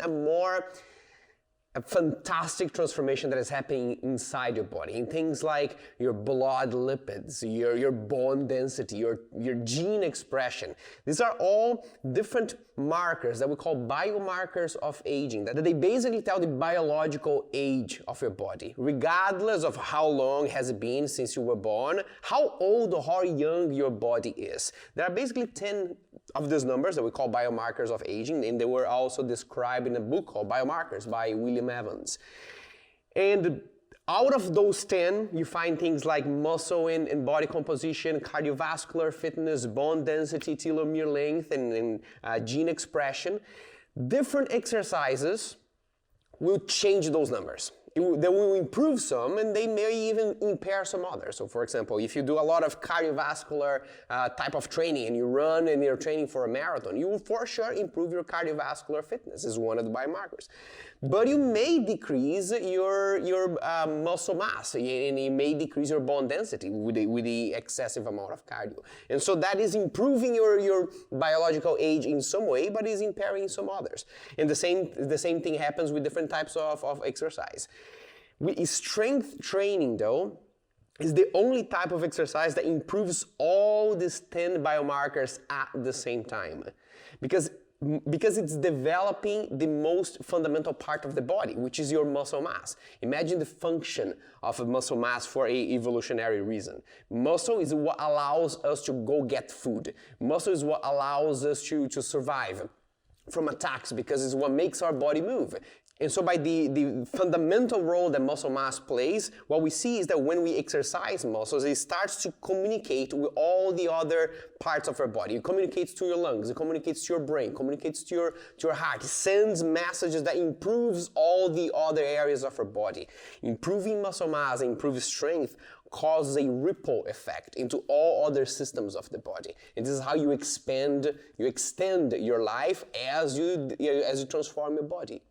a fantastic transformation that is happening inside your body, in things like your blood lipids, your bone density, your gene expression. These are all different markers that we call biomarkers of aging, that they basically tell the biological age of your body, regardless of how long has it been since you were born, how old or how young your body is. There are basically 10 of these numbers that we call biomarkers of aging, and they were also described in a book called Biomarkers by William Evans. And out of those 10, you find things like muscle and body composition, cardiovascular fitness, bone density, telomere length, and gene expression. Different exercises will change those numbers. They will improve some, and they may even impair some others. So for example, if you do a lot of cardiovascular type of training and you run and you're training for a marathon, you will for sure improve your cardiovascular fitness. Is one of the biomarkers. But you may decrease your muscle mass, and you may decrease your bone density with the excessive amount of cardio. And so that is improving your biological age in some way, but is impairing some others. And the same thing happens with different types of exercise. Strength training, though, is the only type of exercise that improves all these 10 biomarkers at the same time. Because it's developing the most fundamental part of the body, which is your muscle mass. Imagine the function of a muscle mass for an evolutionary reason. Muscle is what allows us to go get food. Muscle is what allows us to survive from attacks, because it's what makes our body move. And so by the fundamental role that muscle mass plays, what we see is that when we exercise muscles, it starts to communicate with all the other parts of our body. It communicates to your lungs, it communicates to your brain, communicates to your heart. It sends messages that improves all the other areas of our body. Improving muscle mass, improving strength, causes a ripple effect into all other systems of the body. And this is how you extend your life as you transform your body.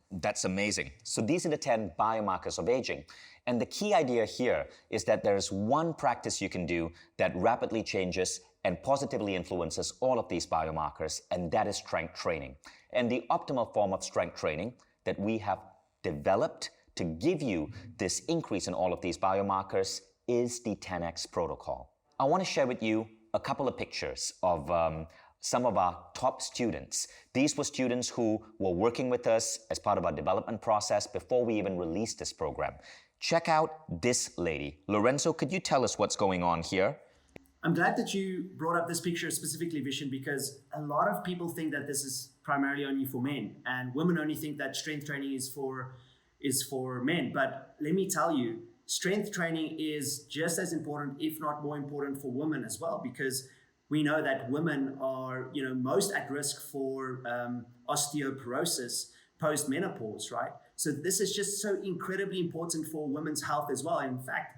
That's amazing. So these are the 10 biomarkers of aging. And the key idea here is that there is one practice you can do that rapidly changes and positively influences all of these biomarkers, and that is strength training. And the optimal form of strength training that we have developed to give you this increase in all of these biomarkers is the 10X protocol. I want to share with you a couple of pictures of some of our top students. These were students who were working with us as part of our development process before we even released this program. Check out this lady. Lorenzo, could you tell us what's going on here? I'm glad that you brought up this picture specifically, Vishen, because a lot of people think that this is primarily only for men, and women only think that strength training is for men. But let me tell you, strength training is just as important, if not more important, for women as well, because we know that women are, most at risk for osteoporosis post-menopause, right? So this is just so incredibly important for women's health as well. In fact,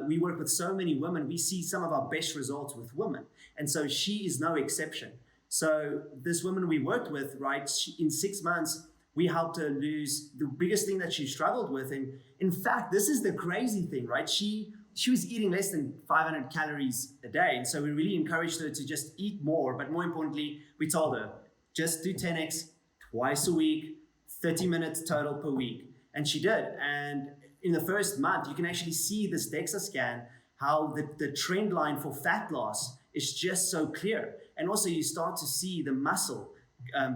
we work with so many women. We see some of our best results with women. And so she is no exception. So this woman we worked with, right, in 6 months, we helped her lose the biggest thing that she struggled with. And in fact, this is the crazy thing, right? She she was eating less than 500 calories a day. And so we really encouraged her to just eat more. But more importantly, we told her, just do 10x twice a week, 30 minutes total per week. And she did. And in the first month, you can actually see this DEXA scan, how the trend line for fat loss is just so clear. And also you start to see the muscle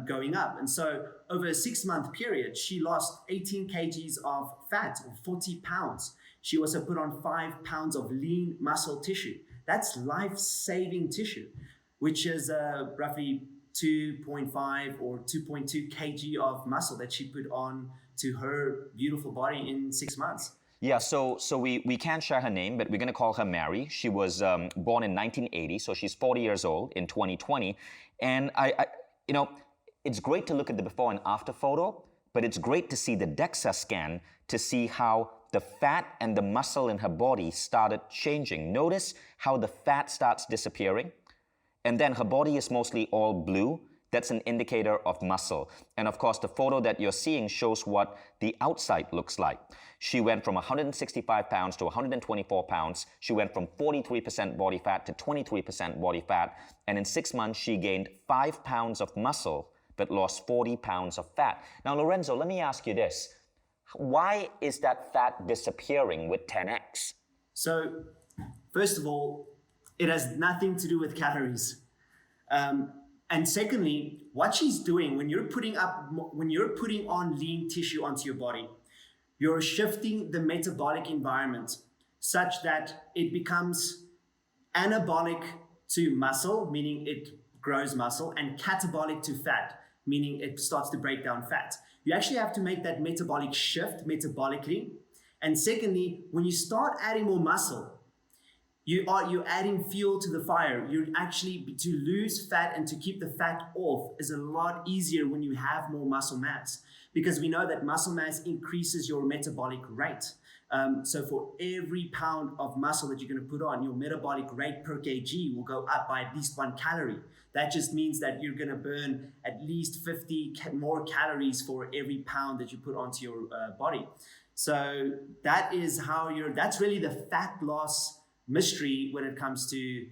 going up. And so over a 6-month period, she lost 18 kgs of fat, or 40 pounds. She also put on 5 pounds of lean muscle tissue. That's life-saving tissue, which is roughly 2.5 or 2.2 kg of muscle that she put on to her beautiful body in 6 months. Yeah, so we can't share her name, but we're going to call her Mary. She was born in 1980, so she's 40 years old in 2020. And I it's great to look at the before and after photo, but it's great to see the DEXA scan to see how the fat and the muscle in her body started changing. Notice how the fat starts disappearing, and then her body is mostly all blue. That's an indicator of muscle. And of course, the photo that you're seeing shows what the outside looks like. She went from 165 pounds to 124 pounds. She went from 43% body fat to 23% body fat. And in 6 months, she gained 5 pounds of muscle, but lost 40 pounds of fat. Now, Lorenzo, let me ask you this. Why is that fat disappearing with 10x? So, first of all, it has nothing to do with calories. And secondly, what she's doing when you're putting on lean tissue onto your body, you're shifting the metabolic environment such that it becomes anabolic to muscle, meaning it grows muscle, and catabolic to fat, meaning it starts to break down fat. You actually have to make that metabolic shift metabolically. And secondly, when you start adding more muscle, you're adding fuel to the fire. You're actually, to lose fat and to keep the fat off is a lot easier when you have more muscle mass, because we know that muscle mass increases your metabolic rate. So for every pound of muscle that you're going to put on, your metabolic rate per kg will go up by at least 1 calorie. That just means that you're going to burn at least 50 more calories for every pound that you put onto your body. So that's really the fat loss mystery when it comes to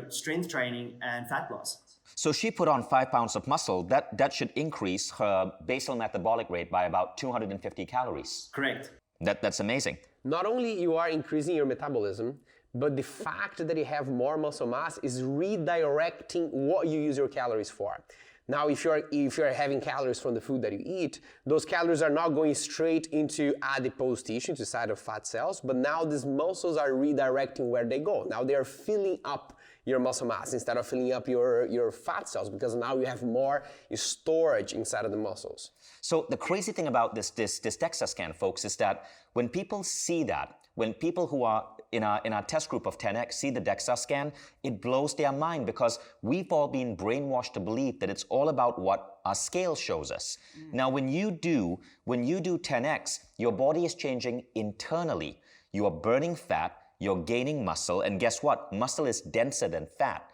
strength training and fat loss. So she put on 5 pounds of muscle. That should increase her basal metabolic rate by about 250 calories. Correct. That's amazing. Not only you are increasing your metabolism, but the fact that you have more muscle mass is redirecting what you use your calories for. Now, if you're having calories from the food that you eat, those calories are not going straight into adipose tissue, to side of fat cells, but now these muscles are redirecting where they go. Now they are filling up your muscle mass instead of filling up your fat cells, because now you have more storage inside of the muscles. So the crazy thing about this DEXA scan, folks, is that when people see that, when people who are in our test group of 10x see the DEXA scan, it blows their mind, because we've all been brainwashed to believe that it's all about what our scale shows us. Now, when you do 10x, your body is changing internally. You are burning fat, you're gaining muscle, and guess what? Muscle is denser than fat.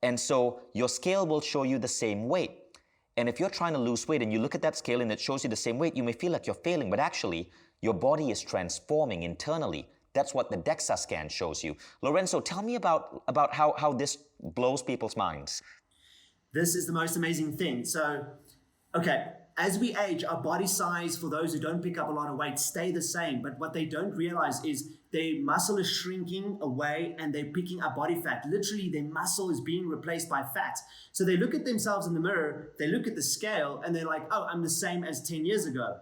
And so your scale will show you the same weight. And if you're trying to lose weight and you look at that scale and it shows you the same weight, you may feel like you're failing, but actually, your body is transforming internally. That's what the DEXA scan shows you. Lorenzo, tell me about how this blows people's minds. This is the most amazing thing. So, okay, as we age, our body size, for those who don't pick up a lot of weight, stay the same. But what they don't realize is their muscle is shrinking away and they're picking up body fat. Literally, their muscle is being replaced by fat. So they look at themselves in the mirror, they look at the scale, and they're like, oh, I'm the same as 10 years ago.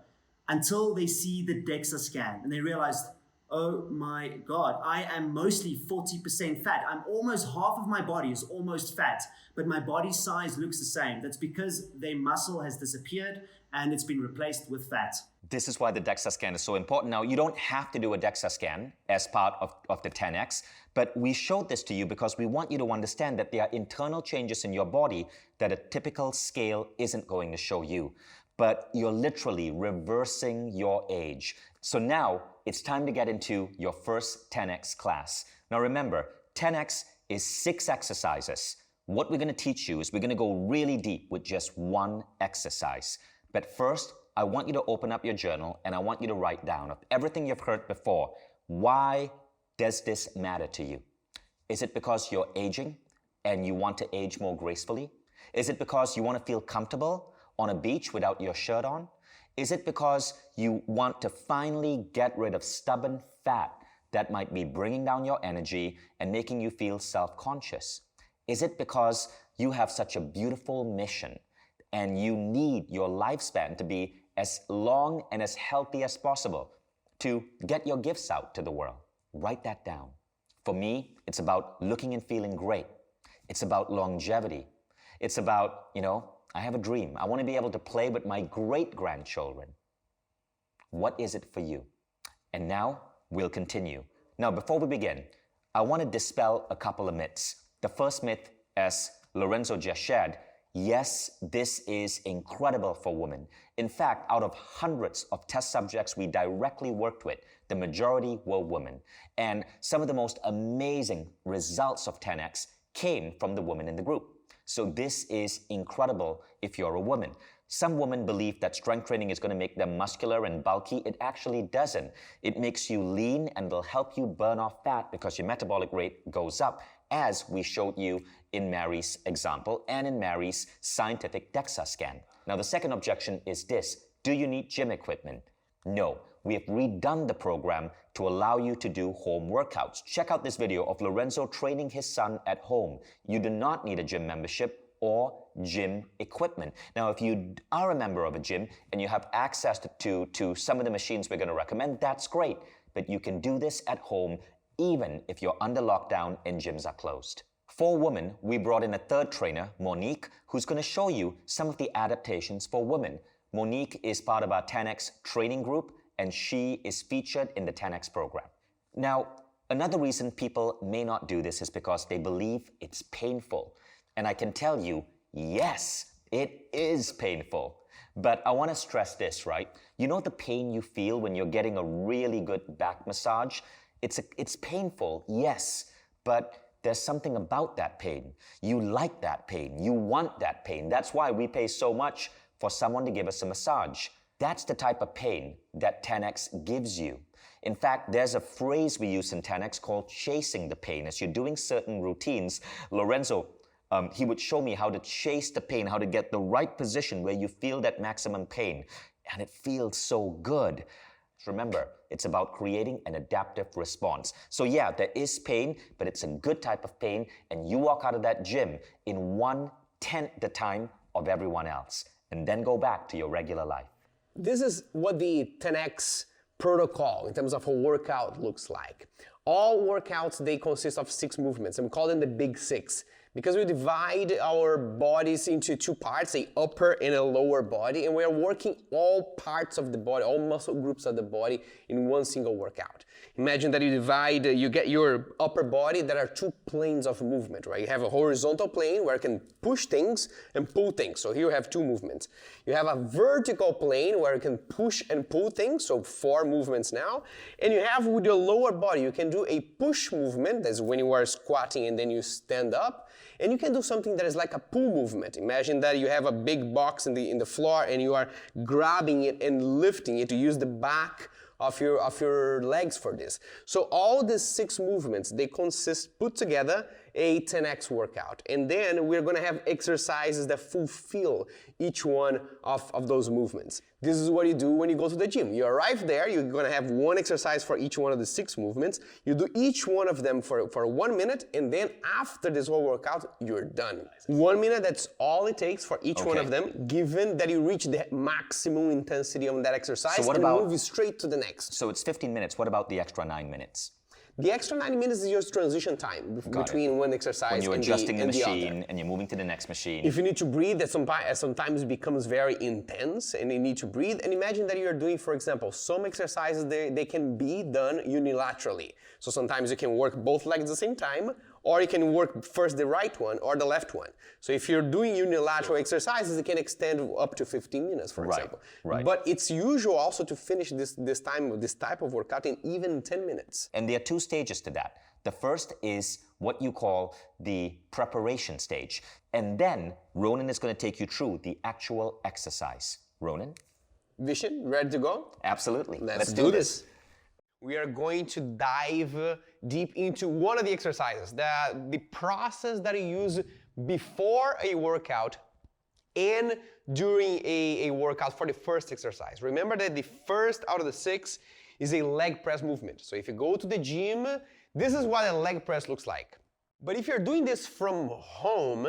Until they see the DEXA scan and they realize, oh my God, I am mostly 40% fat. I'm almost half of my body is almost fat, but my body size looks the same. That's because their muscle has disappeared and it's been replaced with fat. This is why the DEXA scan is so important. Now, you don't have to do a DEXA scan as part of the 10X, but we showed this to you because we want you to understand that there are internal changes in your body that a typical scale isn't going to show you. But you're literally reversing your age. So now it's time to get into your first 10X class. Now remember, 10X is 6 exercises. What we're going to teach you is we're going to go really deep with just one exercise. But first, I want you to open up your journal and I want you to write down of everything you've heard before. Why does this matter to you? Is it because you're aging and you want to age more gracefully? Is it because you want to feel comfortable on a beach without your shirt on? Is it because you want to finally get rid of stubborn fat that might be bringing down your energy and making you feel self-conscious? Is it because you have such a beautiful mission and you need your lifespan to be as long and as healthy as possible to get your gifts out to the world? Write that down. For me, it's about looking and feeling great. It's about longevity. It's about, I have a dream. I want to be able to play with my great-grandchildren. What is it for you? And now we'll continue. Now, before we begin, I want to dispel a couple of myths. The first myth, as Lorenzo just shared, yes, this is incredible for women. In fact, out of hundreds of test subjects we directly worked with, the majority were women. And some of the most amazing results of 10X came from the women in the group. So this is incredible if you're a woman. Some women believe that strength training is going to make them muscular and bulky. It actually doesn't. It makes you lean and will help you burn off fat because your metabolic rate goes up, as we showed you in Mary's example and in Mary's scientific DEXA scan. Now, the second objection is this: do you need gym equipment? No. We have redone the program to allow you to do home workouts. Check out this video of Lorenzo training his son at home. You do not need a gym membership or gym equipment. Now, if you are a member of a gym and you have access to some of the machines we're going to recommend, that's great. But you can do this at home even if you're under lockdown and gyms are closed. For women, we brought in a third trainer, Monique, who's going to show you some of the adaptations for women. Monique is part of our 10X training group, and she is featured in the 10X program. Now, another reason people may not do this is because they believe it's painful. And I can tell you, yes, it is painful. But I want to stress this, right? You know the pain you feel when you're getting a really good back massage? It's painful, yes, but there's something about that pain. You like that pain. You want that pain. That's why we pay so much for someone to give us a massage. That's the type of pain that 10X gives you. In fact, there's a phrase we use in 10X called chasing the pain. As you're doing certain routines, Lorenzo, he would show me how to chase the pain, how to get the right position where you feel that maximum pain. And it feels so good. Remember, it's about creating an adaptive response. So yeah, there is pain, but it's a good type of pain, and you walk out of that gym in 1/10 the time of everyone else, and then go back to your regular life. This is what the 10X protocol in terms of a workout looks like. All workouts, they consist of 6 movements, and we call them the big 6 because we divide our bodies into 2 parts, a upper and a lower body, and we are working all parts of the body, all muscle groups of the body in one single workout. Imagine that you get your upper body, there are 2 planes of movement, right? You have a horizontal plane where you can push things and pull things. So here you have 2 movements. You have a vertical plane where you can push and pull things, so 4 movements now. And you have with your lower body, you can do a push movement, that's when you are squatting and then you stand up. And you can do something that is like a pull movement. Imagine that you have a big box in the floor and you are grabbing it and lifting it to use the back of your legs for this. So all these 6 movements, they put together a 10X workout. And then we're gonna have exercises that fulfill each one of those movements. This is what you do when you go to the gym. You arrive there, you're gonna have 1 exercise for each one of the 6 movements. You do each one of them for 1 minute, and then after this whole workout, you're done. 1 minute, that's all it takes for each one of them, given that you reach the maximum intensity on that exercise, so what and about, move straight to the next. So it's 15 minutes. What about the extra 9 minutes? The extra 90 minutes is your transition time between one exercise when you're and adjusting the and machine and you're moving to the next machine. If you need to breathe, that sometimes becomes very intense and you need to breathe. And imagine that you're doing, for example, some exercises, they can be done unilaterally. So sometimes you can work both legs at the same time, or you can work first the right one or the left one. So if you're doing unilateral exercises, it can extend up to 15 minutes, for example. Right. But it's usual also to finish this type of workout in even 10 minutes. And there are 2 stages to that. The first is what you call the preparation stage. And then Ronan is going to take you through the actual exercise. Ronan? Vishen, ready to go? Absolutely. Let's do this. we are going to dive deep into one of the exercises, the process that you use before a workout and during a workout for the first exercise. Remember that the first out of the 6 is a leg press movement. So if you go to the gym, this is what a leg press looks like. But if you're doing this from home,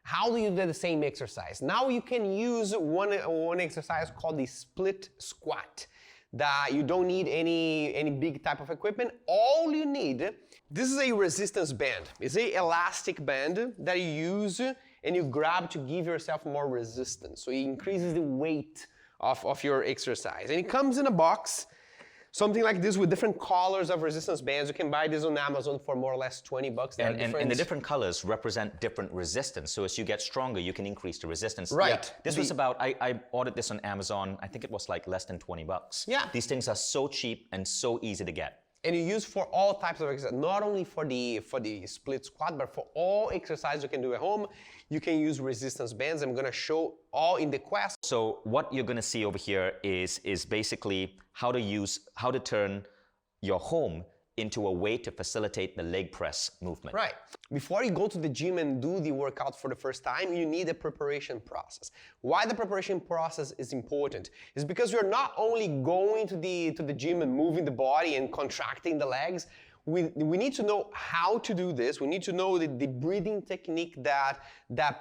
how do you do the same exercise? Now you can use one exercise called the split squat. That you don't need any big type of equipment. All you need, this is a resistance band. It's a elastic band that you use and you grab to give yourself more resistance. So it increases the weight of your exercise. And it comes in a box, something like this with different colors of resistance bands. You can buy this on Amazon for more or less $20. And the different colors represent different resistance. So as you get stronger, you can increase the resistance. Right. Yeah, this was about, I ordered this on Amazon. I think it was like less than $20. Yeah. These things are so cheap and so easy to get. And you use for all types of exercise, not only for the split squat, but for all exercise you can do at home. You can use resistance bands. I'm gonna show all in the class. So what you're gonna see over here is basically how to turn your home into a way to facilitate the leg press movement. Right. Before you go to the gym and do the workout for the first time, you need a preparation process. Why the preparation process is important is because you're not only going to the gym and moving the body and contracting the legs. We need to know how to do this. We need to know the breathing technique that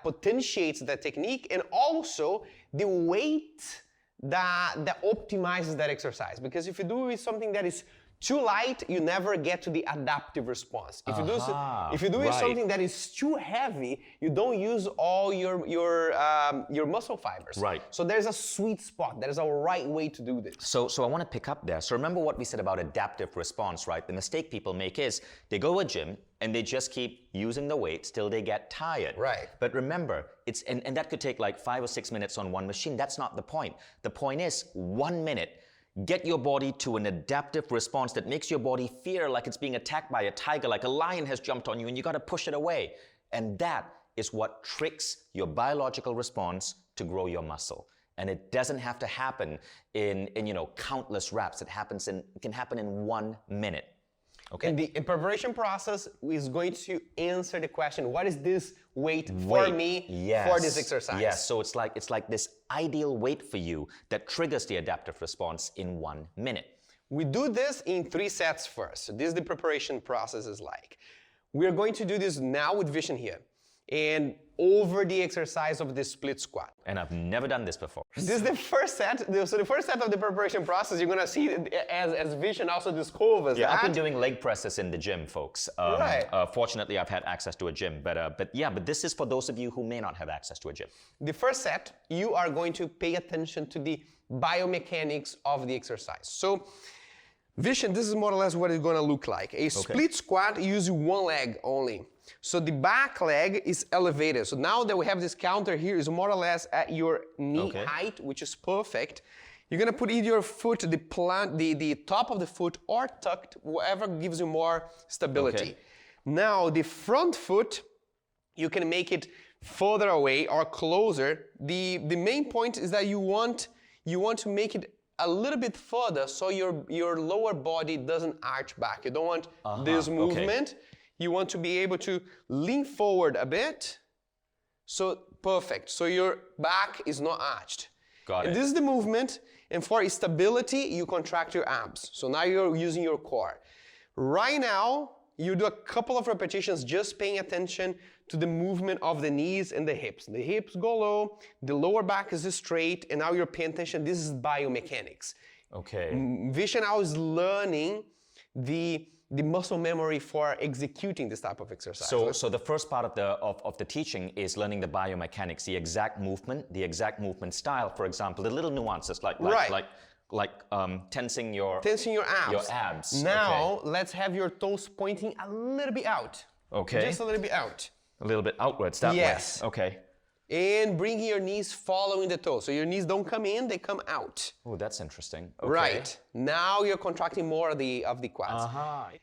potentiates that technique, and also the weight that optimizes that exercise. Because if you do something that is too light, you never get to the adaptive response. If you do something that is too heavy, you don't use all your muscle fibers. Right. So there's a sweet spot. There's a right way to do this. So I want to pick up there. So remember what we said about adaptive response, right? The mistake people make is they go to a gym and they just keep using the weights till they get tired. Right. But remember, and that could take like 5 or 6 minutes on one machine. That's not the point. The point is 1 minute. Get your body to an adaptive response that makes your body feel like it's being attacked by a tiger, like a lion has jumped on you and you got to push it away. And that is what tricks your biological response to grow your muscle. And it doesn't have to happen in countless reps. It can happen in 1 minute. Okay. And the preparation process is going to answer the question, what is this weight for me for this exercise? Yes, so it's like this ideal weight for you that triggers the adaptive response in 1 minute. We do this in 3 sets first. So this is the preparation process is like. We're going to do this now with Vishen here. And over the exercise of the split squat. And I've never done this before. This is the first set. So the first set of the preparation process, you're gonna see as Vishen also discovers. Yeah, I've been doing leg presses in the gym, folks. Right. Fortunately, I've had access to a gym, but this is for those of you who may not have access to a gym. The first set, you are going to pay attention to the biomechanics of the exercise. So, Vishen, this is more or less what it's gonna look like. A split squat uses one leg only. So the back leg is elevated. So now that we have this counter here, is more or less at your knee height, which is perfect. You're gonna put either your foot, the top of the foot, or tucked, whatever gives you more stability. Okay. Now the front foot, you can make it further away or closer. The main point is that you want to make it a little bit further so your lower body doesn't arch back. You don't want this movement. Okay. You want to be able to lean forward a bit. So perfect. So your back is not arched. Got it. And this is the movement. And for stability, you contract your abs. So now you're using your core. Right now, you do a couple of repetitions just paying attention to the movement of the knees and the hips. The hips go low, the lower back is straight, and now you're paying attention. This is biomechanics. Okay. Vishen now is learning the muscle memory for executing this type of exercise. So the first part of the teaching is learning the biomechanics, the exact movement style, for example, the little nuances like tensing your abs. Now let's have your toes pointing a little bit out. Okay. Just a little bit out. A little bit outwards that way. Okay. And bringing your knees following the toes. So your knees don't come in, they come out. Oh, that's interesting. Okay. Right. Now you're contracting more of the quads.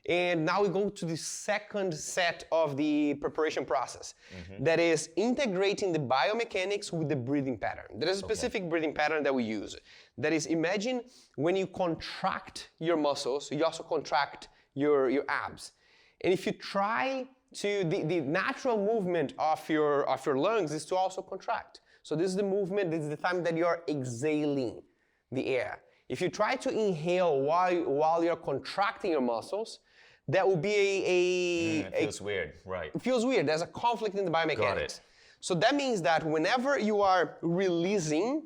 And now we go to the second set of the preparation process. That is integrating the biomechanics with the breathing pattern. There is a specific breathing pattern that we use. That is, imagine when you contract your muscles, you also contract your abs. And if you try to, the natural movement of your lungs is to also contract. So this is the movement, this is the time that you're exhaling the air. If you try to inhale while you're contracting your muscles, that will be it feels weird, right. It feels weird. There's a conflict in the biomechanics. Got it. So that means that whenever you are releasing,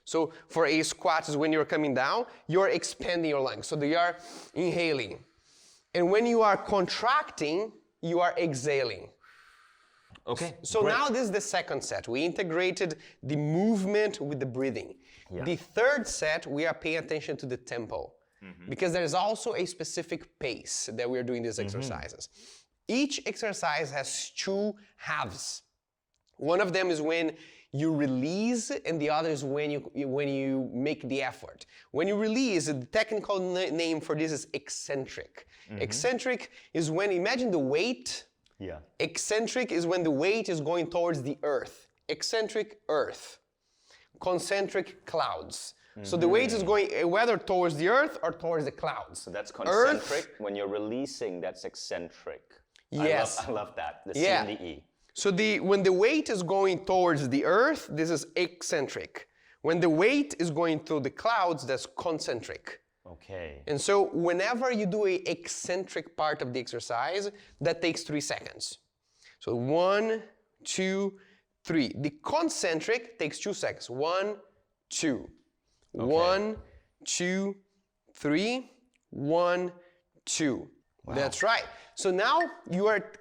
so for a squat is when you're coming down, you're expanding your lungs. So you are inhaling. And when you are contracting, you are exhaling. Okay. So great. now this is the second set. We integrated the movement with the breathing. Yeah. The third set, we are paying attention to the tempo. Because there is also a specific pace that we are doing these exercises. Each exercise has two halves. One of them is when you release, and the other is when you make the effort. When you release, the technical name for this is eccentric. Eccentric is when, imagine the weight. Yeah. Eccentric is when the weight is going towards the earth. Eccentric, earth. Concentric, clouds. So the weight is going whether towards the earth or towards the clouds. So that's concentric. Earth, when you're releasing, that's eccentric. Yes. I love that. The C and the E. So when the weight is going towards the earth, this is eccentric. When the weight is going through the clouds, that's concentric. Okay. And so whenever you do a eccentric part of the exercise, that takes 3 seconds. So 1, 2, 3. The concentric takes 2 seconds. 1, 2. Okay. 1, 2, 3, 1, 2. Wow. That's right. So now you are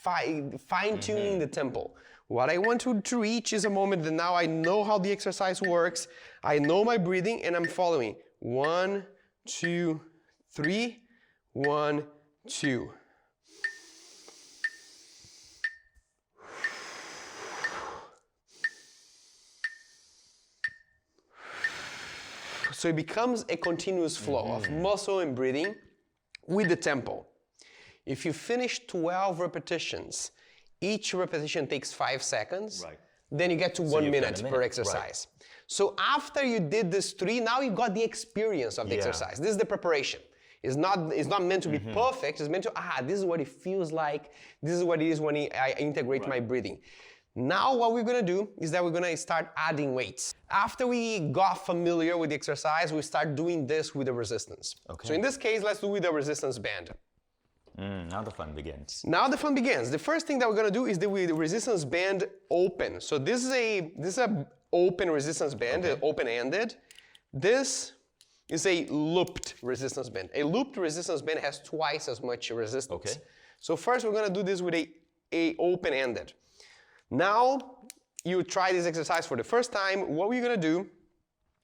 fine-tuning the tempo. What I want to reach is a moment that now I know how the exercise works, I know my breathing, and I'm following. 1, 2, 3, 1, 2. So it becomes a continuous flow of muscle and breathing with the tempo. If you finish 12 repetitions, each repetition takes 5 seconds, then you get to 1 minute per exercise. Right. So after you did this 3, now you got the experience of the exercise. This is the preparation. It's not meant to be perfect, it's meant to, this is what it feels like, this is what it is when I integrate my breathing. Now what we're gonna do is that we're gonna start adding weights. After we got familiar with the exercise, we start doing this with the resistance. Okay. So in this case, let's do with the resistance band. Now the fun begins. Now the fun begins. The first thing that we're gonna do is with the resistance band open. So this is a open resistance band, open-ended. This is a looped resistance band. A looped resistance band has twice as much resistance. Okay. So first we're gonna do this with a open-ended. Now you try this exercise for the first time. What we're gonna do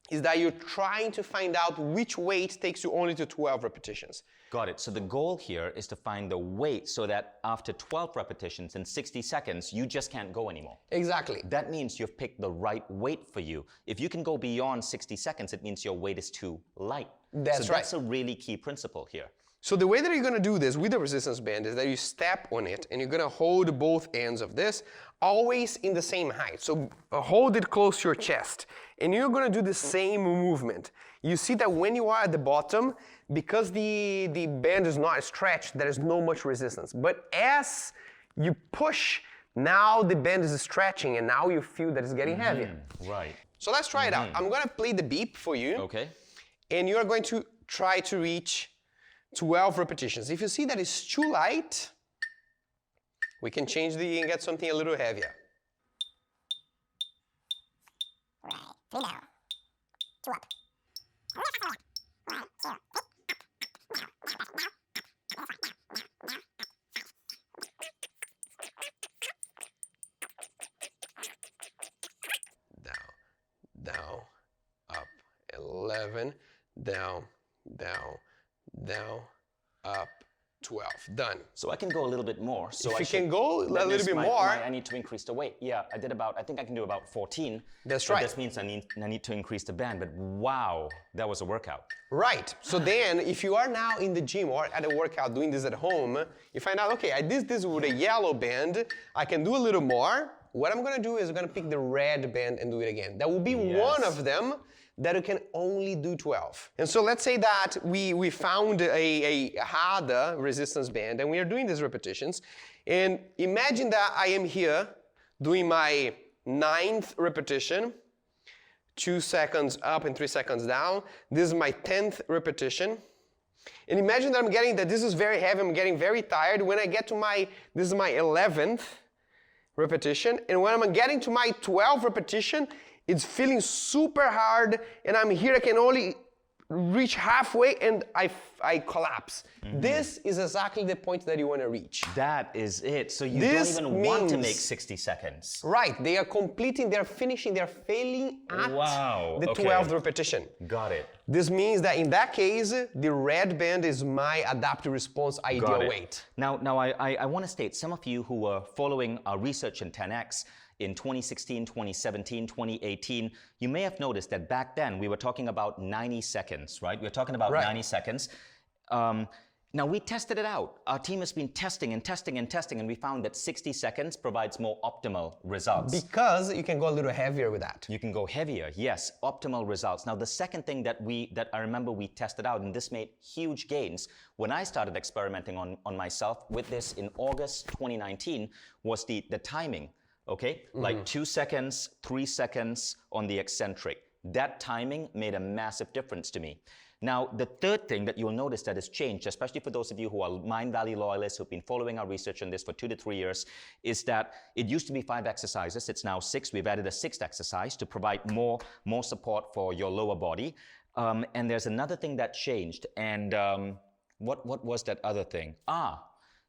is that you're trying to find out which weight takes you only to 12 repetitions. Got it. So the goal here is to find the weight so that after 12 repetitions in 60 seconds, you just can't go anymore. Exactly. That means you've picked the right weight for you. If you can go beyond 60 seconds, it means your weight is too light. That's right. That's a really key principle here. So the way that you're gonna do this with the resistance band is that you step on it and you're gonna hold both ends of this, always in the same height. So hold it close to your chest. And you're gonna do the same movement. You see that when you are at the bottom, because the band is not stretched, there is no much resistance. But as you push, now the band is stretching and now you feel that it's getting heavier. Right. So let's try it out. I'm gonna play the beep for you. Okay. And you're going to try to reach 12 repetitions. If you see that it's too light, we can change and get something a little heavier. Right, 3 down, 2 up. 1, 2, 3. Down, up, 11, down, up, 12. Done. So I can go a little bit more. So if you can go a little bit more. I need to increase the weight. Yeah, I think I can do about 14. That's right. This means I need to increase the band, but wow, that was a workout. Right. So then, if you are now in the gym or at a workout doing this at home, you find out, okay, I did this with a yellow band, I can do a little more. What I'm gonna do is I'm gonna pick the red band and do it again. That will be one of them that you can only do 12. And so let's say that we found a harder resistance band and we are doing these repetitions. And imagine that I am here doing my 9th repetition, 2 seconds up and 3 seconds down. This is my 10th repetition. And imagine that I'm getting that this is very heavy, I'm getting very tired. When I get to this is my 11th repetition. And when I'm getting to my 12th repetition, it's feeling super hard, and I'm here, I can only reach halfway, and I collapse. This is exactly the point that you want to reach. That is it. So you This don't even want to means- make 60 seconds. Right, they are completing, they're finishing, they're failing at Wow, the okay. 12th repetition. Got it. This means that in that case, the red band is my adaptive response ideal Got it. weight. Now I want to state, some of you who were following our research in 10X in 2016, 2017, 2018, you may have noticed that back then we were talking about 90 seconds, right? We were talking about Right. 90 seconds. Now we tested it out. Our team has been testing and testing and testing, and we found that 60 seconds provides more optimal results. Because you can go a little heavier with that. You can go heavier, yes, optimal results. Now the second thing that I remember we tested out, and this made huge gains when I started experimenting on myself with this in August 2019, was the timing, okay? Like 2 seconds, 3 seconds on the eccentric. That timing made a massive difference to me. Now, the third thing that you'll notice that has changed, especially for those of you who are Mindvalley loyalists who've been following our research on this for 2 to 3 years, is that it used to be 5 exercises. It's now 6. We've added a 6th exercise to provide more support for your lower body. And there's another thing that changed. And what was that other thing?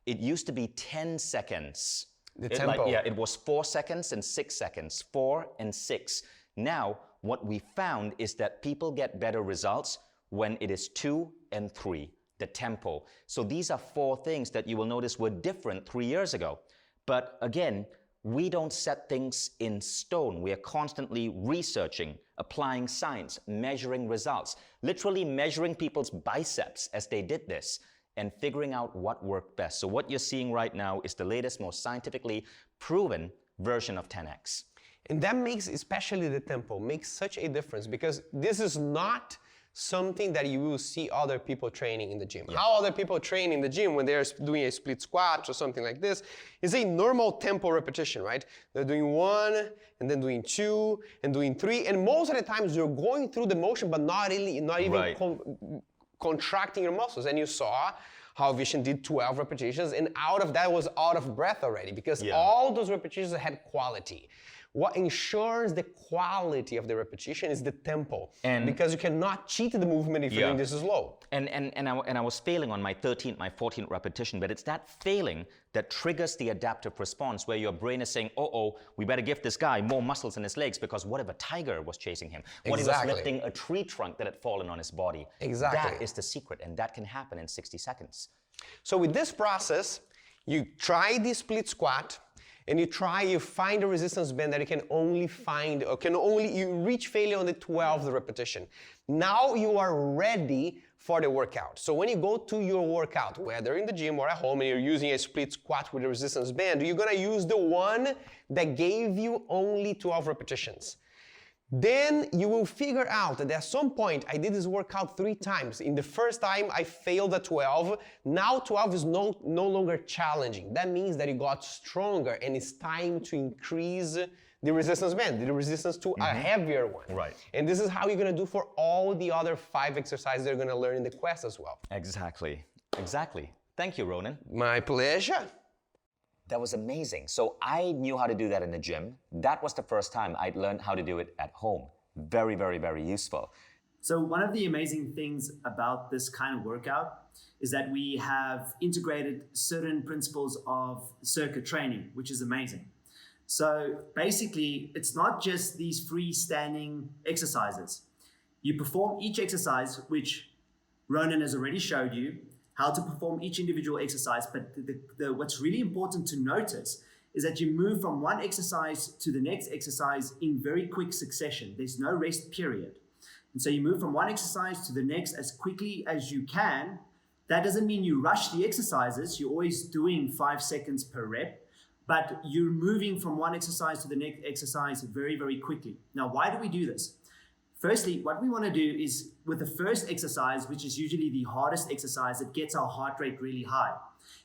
It used to be 10 seconds. The tempo. It was 4 seconds and 6 seconds, 4 and 6. Now, what we found is that people get better results when it is 2 and 3, the tempo. So these are 4 things that you will notice were different 3 years ago. But again, we don't set things in stone. We are constantly researching, applying science, measuring results, literally measuring people's biceps as they did this, and figuring out what worked best. So what you're seeing right now is the latest, most scientifically proven version of 10X. And that makes, especially the tempo, makes such a difference, because this is not something that you will see other people training in the gym. Yeah. How other people train in the gym when they're doing a split squat or something like this is a normal tempo repetition, right? They're doing 1 and then doing 2 and doing 3, and most of the times you're going through the motion but not even Right. contracting your muscles. And you saw how Vishen did 12 repetitions, and out of that was out of breath already, because all those repetitions had quality. What ensures the quality of the repetition is the tempo, And because you cannot cheat the movement if you're doing this slow. And I was failing on my 13th, my 14th repetition, but it's that failing that triggers the adaptive response, where your brain is saying, we better give this guy more muscles in his legs, because what if a tiger was chasing him? What if he was lifting a tree trunk that had fallen on his body? Exactly. That is the secret, and that can happen in 60 seconds. So with this process, you try the split squat, and you find a resistance band that you can only find, or you reach failure on the 12th repetition. Now you are ready for the workout. So when you go to your workout, whether in the gym or at home, and you're using a split squat with a resistance band, you're gonna use the one that gave you only 12 repetitions. Then you will figure out that at some point, I did this workout 3 times. In the first time, I failed at 12. Now 12 is no longer challenging. That means that you got stronger, and it's time to increase the resistance band, the resistance to a heavier one. Right. And this is how you're gonna do for all the other 5 exercises you're gonna learn in the quest as well. Exactly. Thank you, Ronan. My pleasure. That was amazing. So I knew how to do that in the gym. That was the first time I'd learned how to do it at home. Very, very, very useful. So one of the amazing things about this kind of workout is that we have integrated certain principles of circuit training, which is amazing. So basically, it's not just these freestanding exercises. You perform each exercise, which Ronan has already showed you, how to perform each individual exercise. But what's really important to notice is that you move from one exercise to the next exercise in very quick succession. There's no rest period. And so you move from one exercise to the next as quickly as you can. That doesn't mean you rush the exercises. You're always doing 5 seconds per rep, but you're moving from one exercise to the next exercise very, very quickly. Now, why do we do this? Firstly, what we want to do is with the first exercise, which is usually the hardest exercise, it gets our heart rate really high.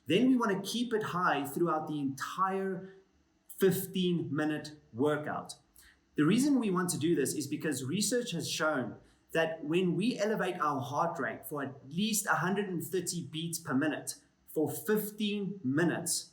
Then we want to keep it high throughout the entire 15-minute workout. The reason we want to do this is because research has shown that when we elevate our heart rate for at least 130 beats per minute for 15 minutes,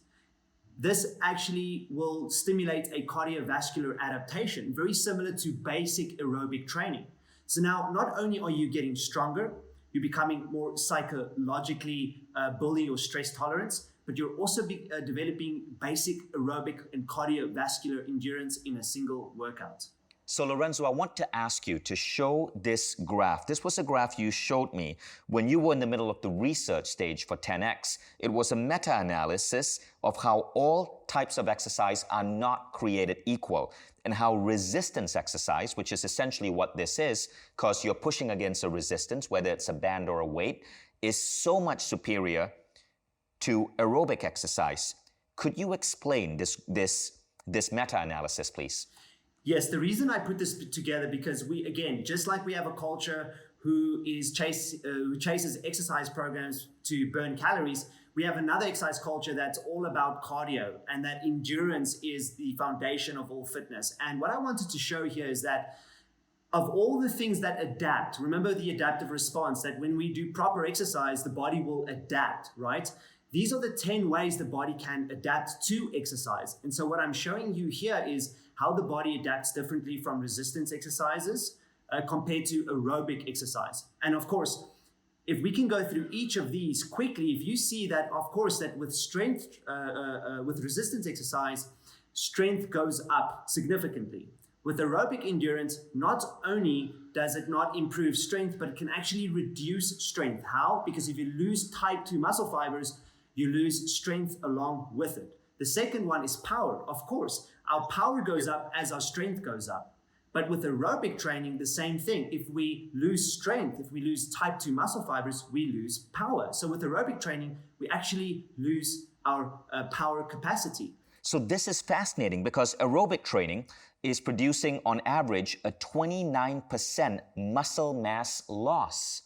this actually will stimulate a cardiovascular adaptation, very similar to basic aerobic training. So now, not only are you getting stronger, you're becoming more psychologically building your stress tolerance, but you're also developing basic aerobic and cardiovascular endurance in a single workout. So Lorenzo, I want to ask you to show this graph. This was a graph you showed me when you were in the middle of the research stage for 10X. It was a meta-analysis of how all types of exercise are not created equal and how resistance exercise, which is essentially what this is, because you're pushing against a resistance, whether it's a band or a weight, is so much superior to aerobic exercise. Could you explain this meta-analysis, please? Yes, the reason I put this together because we, again, just like we have a culture who chases exercise programs to burn calories, we have another exercise culture that's all about cardio, and that endurance is the foundation of all fitness. And what I wanted to show here is that of all the things that adapt, remember the adaptive response, that when we do proper exercise, the body will adapt, right? These are the 10 ways the body can adapt to exercise. And so what I'm showing you here is how the body adapts differently from resistance exercises compared to aerobic exercise. And of course, if we can go through each of these quickly, if you see that, of course, that with strength, with resistance exercise, strength goes up significantly. With aerobic endurance, not only does it not improve strength, but it can actually reduce strength. How? Because if you lose type 2 muscle fibers, you lose strength along with it. The second one is power. Of course, our power goes up as our strength goes up. But with aerobic training, the same thing. If we lose strength, if we lose type 2 muscle fibers, we lose power. So with aerobic training, we actually lose our power capacity. So this is fascinating because aerobic training is producing on average a 29% muscle mass loss.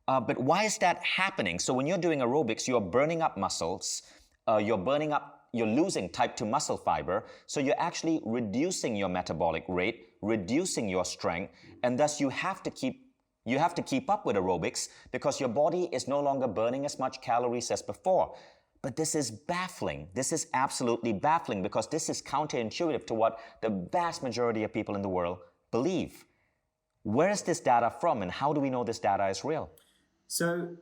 But why is that happening? So when you're doing aerobics, you're burning up muscles, you're losing type 2 muscle fiber, so you're actually reducing your metabolic rate, reducing your strength, and thus you have to keep up with aerobics because your body is no longer burning as much calories as before. But this is baffling. This is absolutely baffling because this is counterintuitive to what the vast majority of people in the world believe. Where is this data from, and how do we know this data is real? So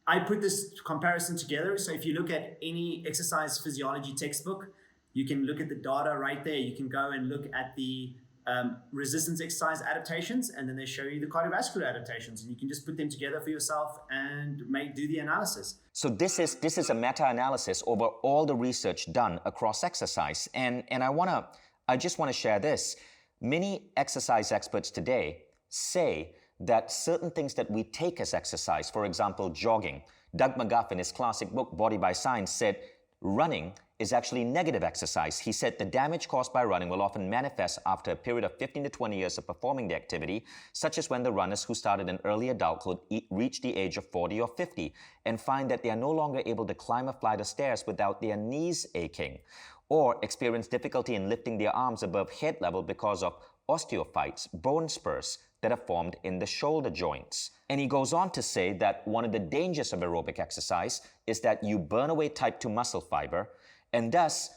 I put this comparison together. So if you look at any exercise physiology textbook, you can look at the data right there. You can go and look at the resistance exercise adaptations, and then they show you the cardiovascular adaptations, and you can just put them together for yourself and do the analysis. So this is a meta-analysis over all the research done across exercise, and I just want to share this. Many exercise experts today say that certain things that we take as exercise, for example, jogging. Doug McGuff in his classic book, Body by Science, said running is actually negative exercise. He said the damage caused by running will often manifest after a period of 15 to 20 years of performing the activity, such as when the runners who started in early adulthood reach the age of 40 or 50 and find that they are no longer able to climb a flight of stairs without their knees aching, or experience difficulty in lifting their arms above head level because of osteophytes, bone spurs, that are formed in the shoulder joints. And he goes on to say that one of the dangers of aerobic exercise is that you burn away type 2 muscle fiber, and thus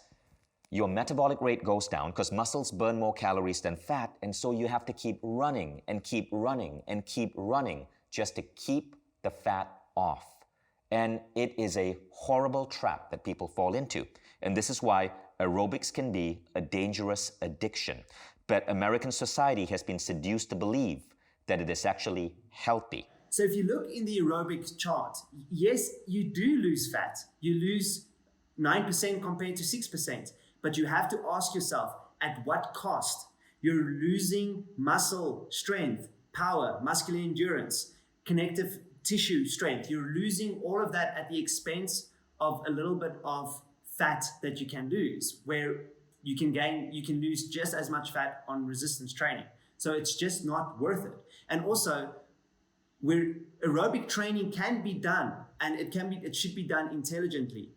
your metabolic rate goes down because muscles burn more calories than fat, and so you have to keep running and keep running and keep running just to keep the fat off. And it is a horrible trap that people fall into. And this is why aerobics can be a dangerous addiction. But American society has been seduced to believe that it is actually healthy. So if you look in the aerobic chart, yes, you do lose fat. You lose 9% compared to 6%. But you have to ask yourself, at what cost? You're losing muscle strength, power, muscular endurance, connective tissue strength. You're losing all of that at the expense of a little bit of fat that you can lose, where you can lose just as much fat on resistance training. So it's just not worth it. And also, aerobic training can be done, and it should be done intelligently.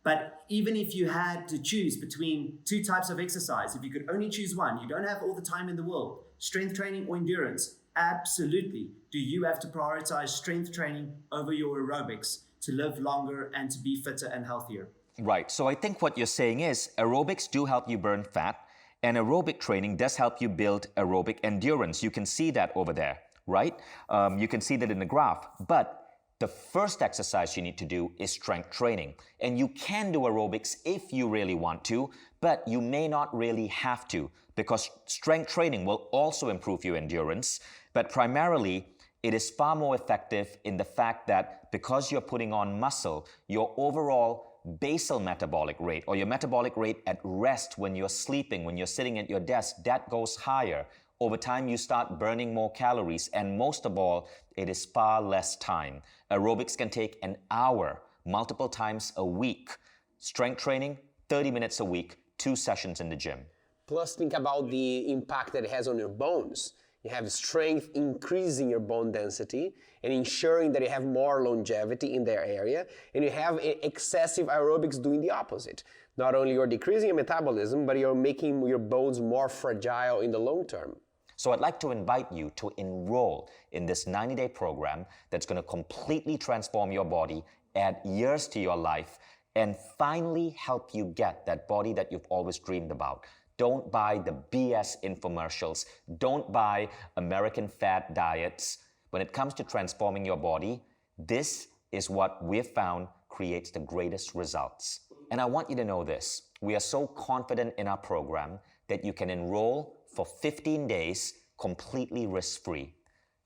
But even if you had to choose between two types of exercise, if you could only choose one, you don't have all the time in the world, strength training or endurance, absolutely. Do you have to prioritize strength training over your aerobics to live longer and to be fitter and healthier? Right. So I think what you're saying is aerobics do help you burn fat, and aerobic training does help you build aerobic endurance. You can see that over there, right? You can see that in the graph. But the first exercise you need to do is strength training. And you can do aerobics if you really want to, but you may not really have to, because strength training will also improve your endurance. But primarily, it is far more effective in the fact that because you're putting on muscle, your overall basal metabolic rate, or your metabolic rate at rest when you're sleeping, when you're sitting at your desk, that goes higher. Over time, you start burning more calories, and most of all, it is far less time. Aerobics can take an hour, multiple times a week. Strength training, 30 minutes a week, 2 sessions in the gym. Plus, think about the impact that it has on your bones. You have strength increasing your bone density and ensuring that you have more longevity in their area, and you have excessive aerobics doing the opposite. Not only you're decreasing your metabolism, but you're making your bones more fragile in the long term. So I'd like to invite you to enroll in this 90-day program that's going to completely transform your body, add years to your life, and finally help you get that body that you've always dreamed about. Don't buy the BS infomercials. Don't buy American fad diets. When it comes to transforming your body, this is what we've found creates the greatest results. And I want you to know this. We are so confident in our program that you can enroll for 15 days completely risk-free.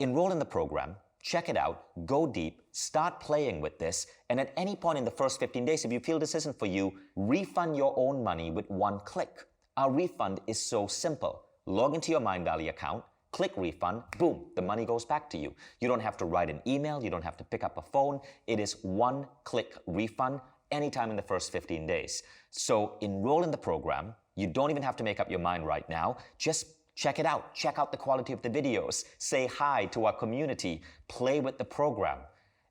Enroll in the program, check it out, go deep, start playing with this, and at any point in the first 15 days, if you feel this isn't for you, refund your own money with one click. Our refund is so simple. Log into your Mindvalley account, click refund, boom, the money goes back to you. You don't have to write an email, you don't have to pick up a phone. It is one click refund anytime in the first 15 days. So enroll in the program. You don't even have to make up your mind right now. Just check it out. Check out the quality of the videos. Say hi to our community. Play with the program.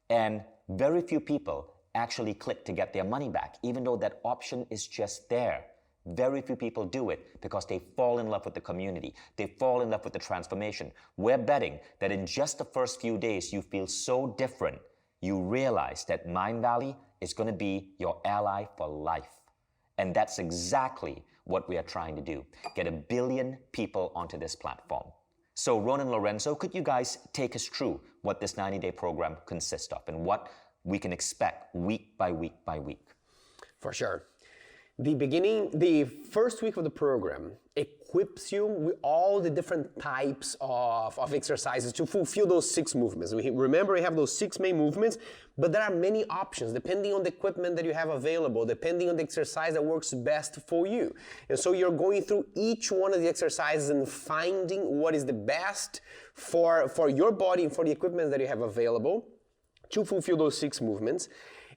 And very few people actually click to get their money back, even though that option is just there. Very few people do it because they fall in love with the community. They fall in love with the transformation. We're betting that in just the first few days, you feel so different. You realize that Mindvalley is going to be your ally for life. And that's exactly what we are trying to do. Get 1 billion people onto this platform. So Ronan, Lorenzo, could you guys take us through what this 90-day program consists of and what we can expect week by week by week? For sure. The first week of the program equips you with all the different types of exercises to fulfill those 6 movements. Remember, we have those 6 main movements, but there are many options depending on the equipment that you have available, depending on the exercise that works best for you. And so you're going through each one of the exercises and finding what is the best for your body and for the equipment that you have available to fulfill those 6 movements.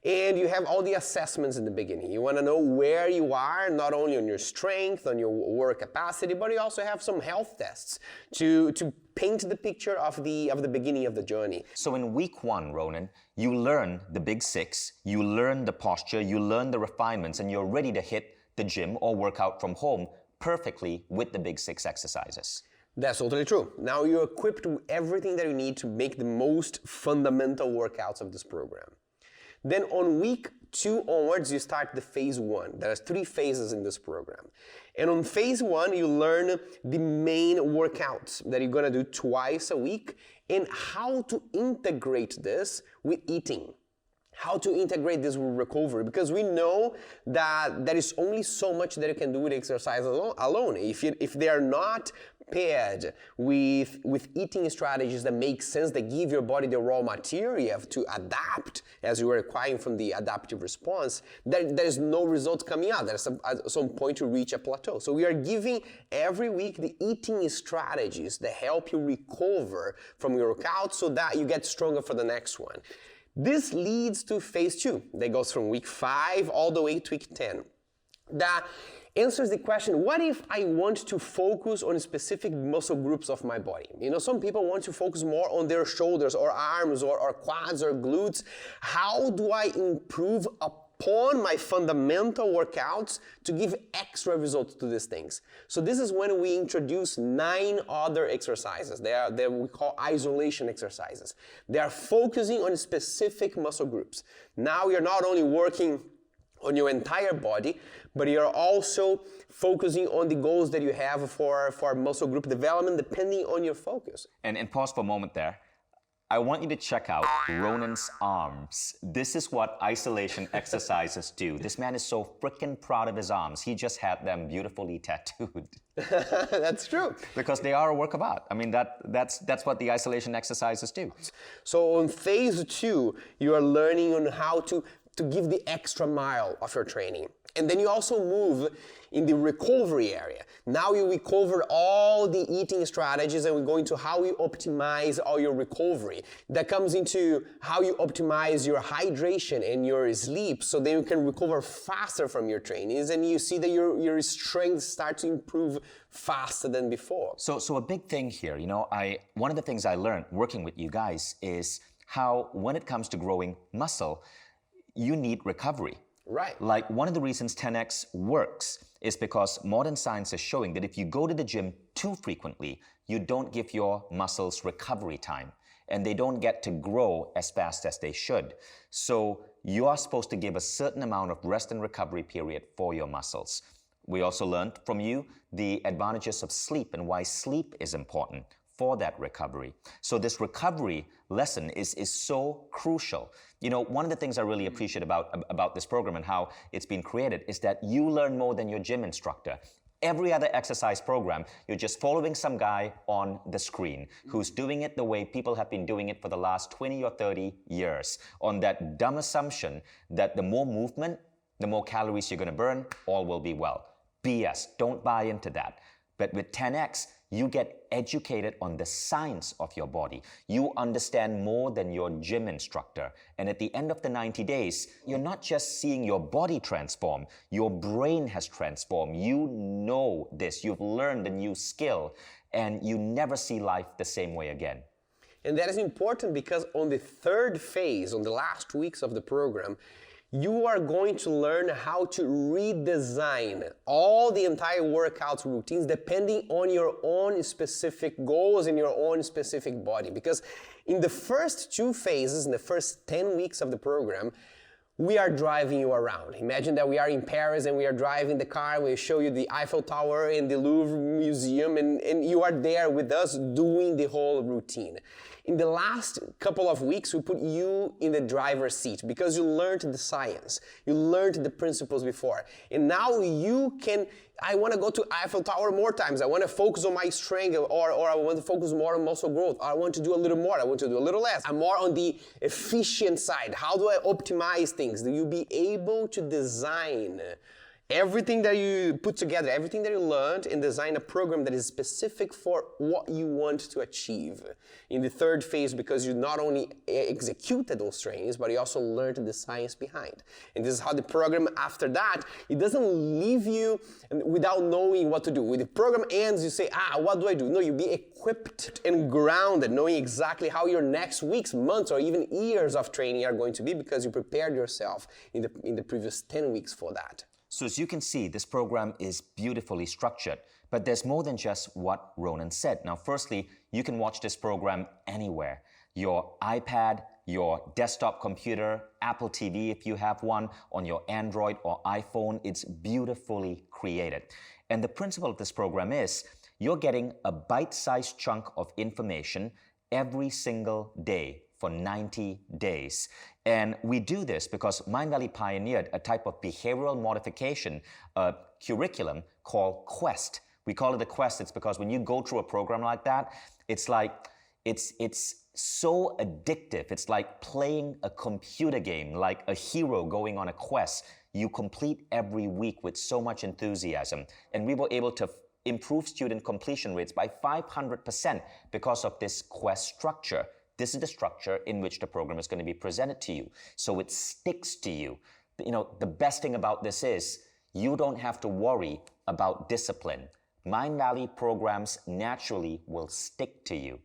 And you have all the assessments in the beginning. You want to know where you are, not only on your strength, on your work capacity, but you also have some health tests to paint the picture of the beginning of the journey. So in week 1, Ronan, you learn the big 6, you learn the posture, you learn the refinements, and you're ready to hit the gym or work out from home perfectly with the big 6 exercises. That's totally true. Now you're equipped with everything that you need to make the most fundamental workouts of this program. Then on week 2 onwards, you start the phase 1. There's 3 phases in this program. And on phase 1, you learn the main workouts that you're gonna do twice a week and how to integrate this with eating. How to integrate this with recovery, because we know that there is only so much that you can do with exercise alone. If they are not paired with eating strategies that make sense, that give your body the raw material to adapt as you are requiring from the adaptive response, there's no results coming out. There's at some point to reach a plateau. So we are giving every week the eating strategies that help you recover from your workout so that you get stronger for the next one. This leads to phase 2 that goes from week 5 all the way to week 10. That answers the question, what if I want to focus on specific muscle groups of my body? You know, some people want to focus more on their shoulders or arms or quads or glutes. How do I improve upon my fundamental workouts to give extra results to these things? So this is when we introduce 9 other exercises. They we call isolation exercises. They are focusing on specific muscle groups. Now you're not only working on your entire body, but you're also focusing on the goals that you have for muscle group development depending on your focus. And pause for a moment there. I want you to check out Ronan's arms. This is what isolation exercises do. This man is so freaking proud of his arms. He just had them beautifully tattooed. That's true. Because they are a work of art. I mean, that's what the isolation exercises do. So on phase 2, you are learning on how to give the extra mile of your training. And then you also move in the recovery area. Now we covered all the eating strategies and we're going to how you optimize all your recovery. That comes into how you optimize your hydration and your sleep so then you can recover faster from your trainings and you see that your strength starts to improve faster than before. So a big thing here, you know, one of the things I learned working with you guys is how when it comes to growing muscle, you need recovery. Right. Like one of the reasons 10X works is because modern science is showing that if you go to the gym too frequently, you don't give your muscles recovery time and they don't get to grow as fast as they should. So you are supposed to give a certain amount of rest and recovery period for your muscles. We also learned from you the advantages of sleep and why sleep is important for that recovery. So this recovery lesson is so crucial. You know, one of the things I really appreciate about this program and how it's been created is that you learn more than your gym instructor. Every other exercise program, you're just following some guy on the screen who's doing it the way people have been doing it for the last 20 or 30 years on that dumb assumption that the more movement, the more calories you're going to burn, all will be well. BS. Don't buy into that. But with 10X, you get educated on the science of your body. You understand more than your gym instructor. And at the end of the 90 days, you're not just seeing your body transform, your brain has transformed. You know this, you've learned a new skill, and you never see life the same way again. And that is important because on the 3rd phase, on the last weeks of the program, you are going to learn how to redesign all the entire workout routines depending on your own specific goals and your own specific body. Because in the first 2 phases, in the first 10 weeks of the program, we are driving you around. Imagine that we are in Paris and we are driving the car, we show you the Eiffel Tower and the Louvre Museum and you are there with us doing the whole routine. In the last couple of weeks, we put you in the driver's seat because you learned the science. You learned the principles before. And now you can, I want to go to Eiffel Tower more times. I want to focus on my strength or I want to focus more on muscle growth. Or I want to do a little more. I want to do a little less. I'm more on the efficient side. How do I optimize things? Do you be able to design everything that you put together, everything that you learned, and design a program that is specific for what you want to achieve in the 3rd phase, because you not only executed those trainings, but you also learned the science behind. And this is how the program after that, it doesn't leave you without knowing what to do. When the program ends, you say, what do I do? No, you be equipped and grounded, knowing exactly how your next weeks, months, or even years of training are going to be because you prepared yourself in the previous 10 weeks for that. So as you can see, this program is beautifully structured, but there's more than just what Ronan said. Now, firstly, you can watch this program anywhere. Your iPad, your desktop computer, Apple TV if you have one, on your Android or iPhone, it's beautifully created. And the principle of this program is you're getting a bite-sized chunk of information every single day for 90 days. And we do this because Mindvalley pioneered a type of behavioral modification curriculum called Quest. We call it a Quest. It's because when you go through a program like that, it's like, it's so addictive. It's like playing a computer game, like a hero going on a quest. You complete every week with so much enthusiasm. And we were able to improve student completion rates by 500% because of this Quest structure. This is the structure in which the program is going to be presented to you. So it sticks to you. You know, the best thing about this is You don't have to worry about discipline. Mindvalley programs naturally will stick to you.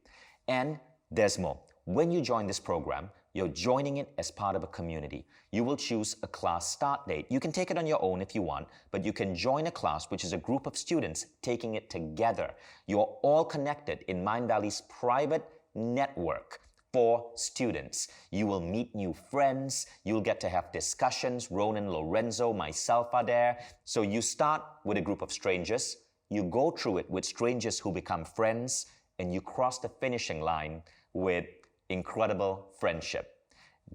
And there's more. When you join this program, you're joining it as part of a community. You will choose a class start date. You can take it on your own if you want, but you can join a class which is a group of students taking it together. You're all connected in Mindvalley's private network for students. You will meet new friends. You'll get to have discussions. Ronan, Lorenzo, myself are there. So you start with a group of strangers. You go through it with strangers who become friends, and you cross the finishing line with incredible friendship.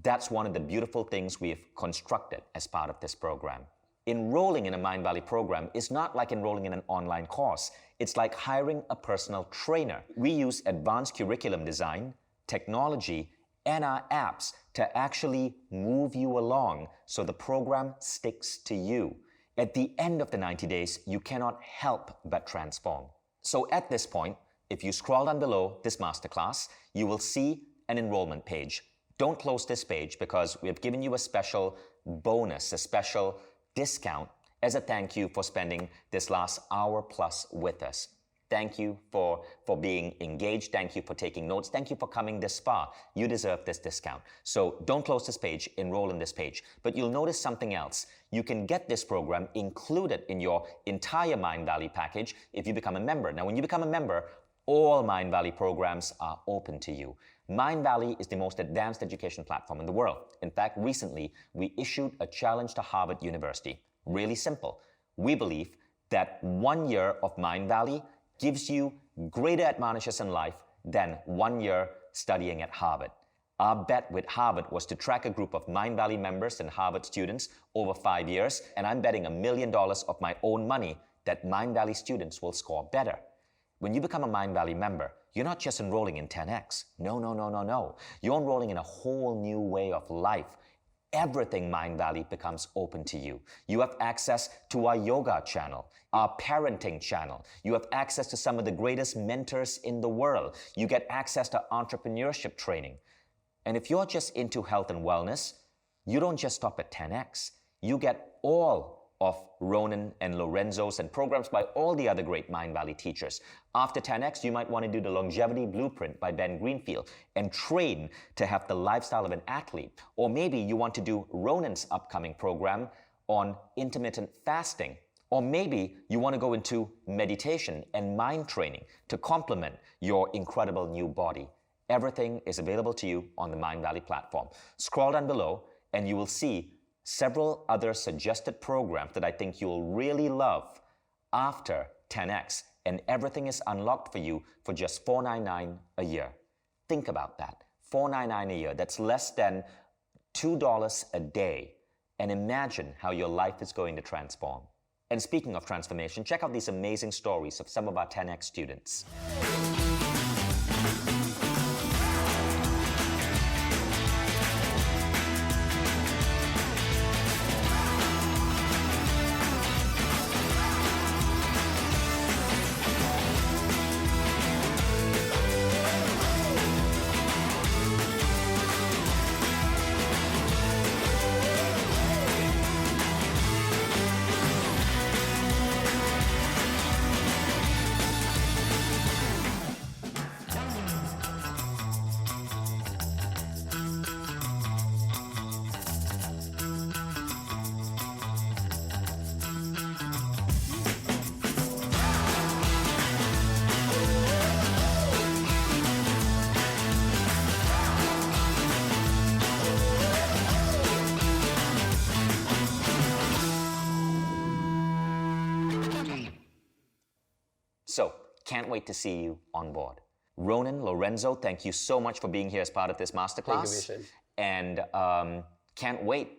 That's one of the beautiful things we've constructed as part of this program. Enrolling in a Mindvalley program is not like enrolling in an online course. It's like hiring a personal trainer. We use advanced curriculum design, technology, and our apps to actually move you along so the program sticks to you. At the end of the 90 days, you cannot help but transform. So at this point, if you scroll down below this masterclass, you will see an enrollment page. Don't close this page because we have given you a special bonus, a special discount as a thank you for spending this last hour plus with us. Thank you for being engaged. Thank you for taking notes. Thank you for coming this far. You deserve this discount. So don't close this page, enroll in this page. But you'll notice something else. You can get this program included in your entire Mindvalley package if you become a member. Now, when you become a member, all Mindvalley programs are open to you. Mindvalley is the most advanced education platform in the world. In fact, recently, we issued a challenge to Harvard University. Really simple. We believe that 1 year of Mindvalley gives you greater advantages in life than 1 year studying at Harvard. Our bet with Harvard was to track a group of Mindvalley members and Harvard students over 5 years, and I'm betting $1 million of my own money that Mindvalley students will score better. When you become a Mindvalley member, you're not just enrolling in 10x. No. You're enrolling in a whole new way of life. Everything Mindvalley becomes open to you. You have access to our yoga channel, our parenting channel. You have access to some of the greatest mentors in the world. You get access to entrepreneurship training. And if you're just into health and wellness, you don't just stop at 10x. You get all of Ronan and Lorenzo's and programs by all the other great Mindvalley teachers. After 10x, you might want to do the Longevity Blueprint by Ben Greenfield and train to have the lifestyle of an athlete. Or maybe you want to do Ronan's upcoming program on intermittent fasting. Or maybe you want to go into meditation and mind training to complement your incredible new body. Everything is available to you on the Mindvalley platform. Scroll down below and you will see several other suggested programs that I think you'll really love after 10x, and everything is unlocked for you for just $4.99 a year. Think about that. $4.99 a year. That's less than $2 a day. And imagine how your life is going to transform. And speaking of transformation, check out these amazing stories of some of our 10x students. So, can't wait to see you on board. Ronan, Lorenzo, thank you so much for being here as part of this masterclass. Thank you, Vishen. And can't wait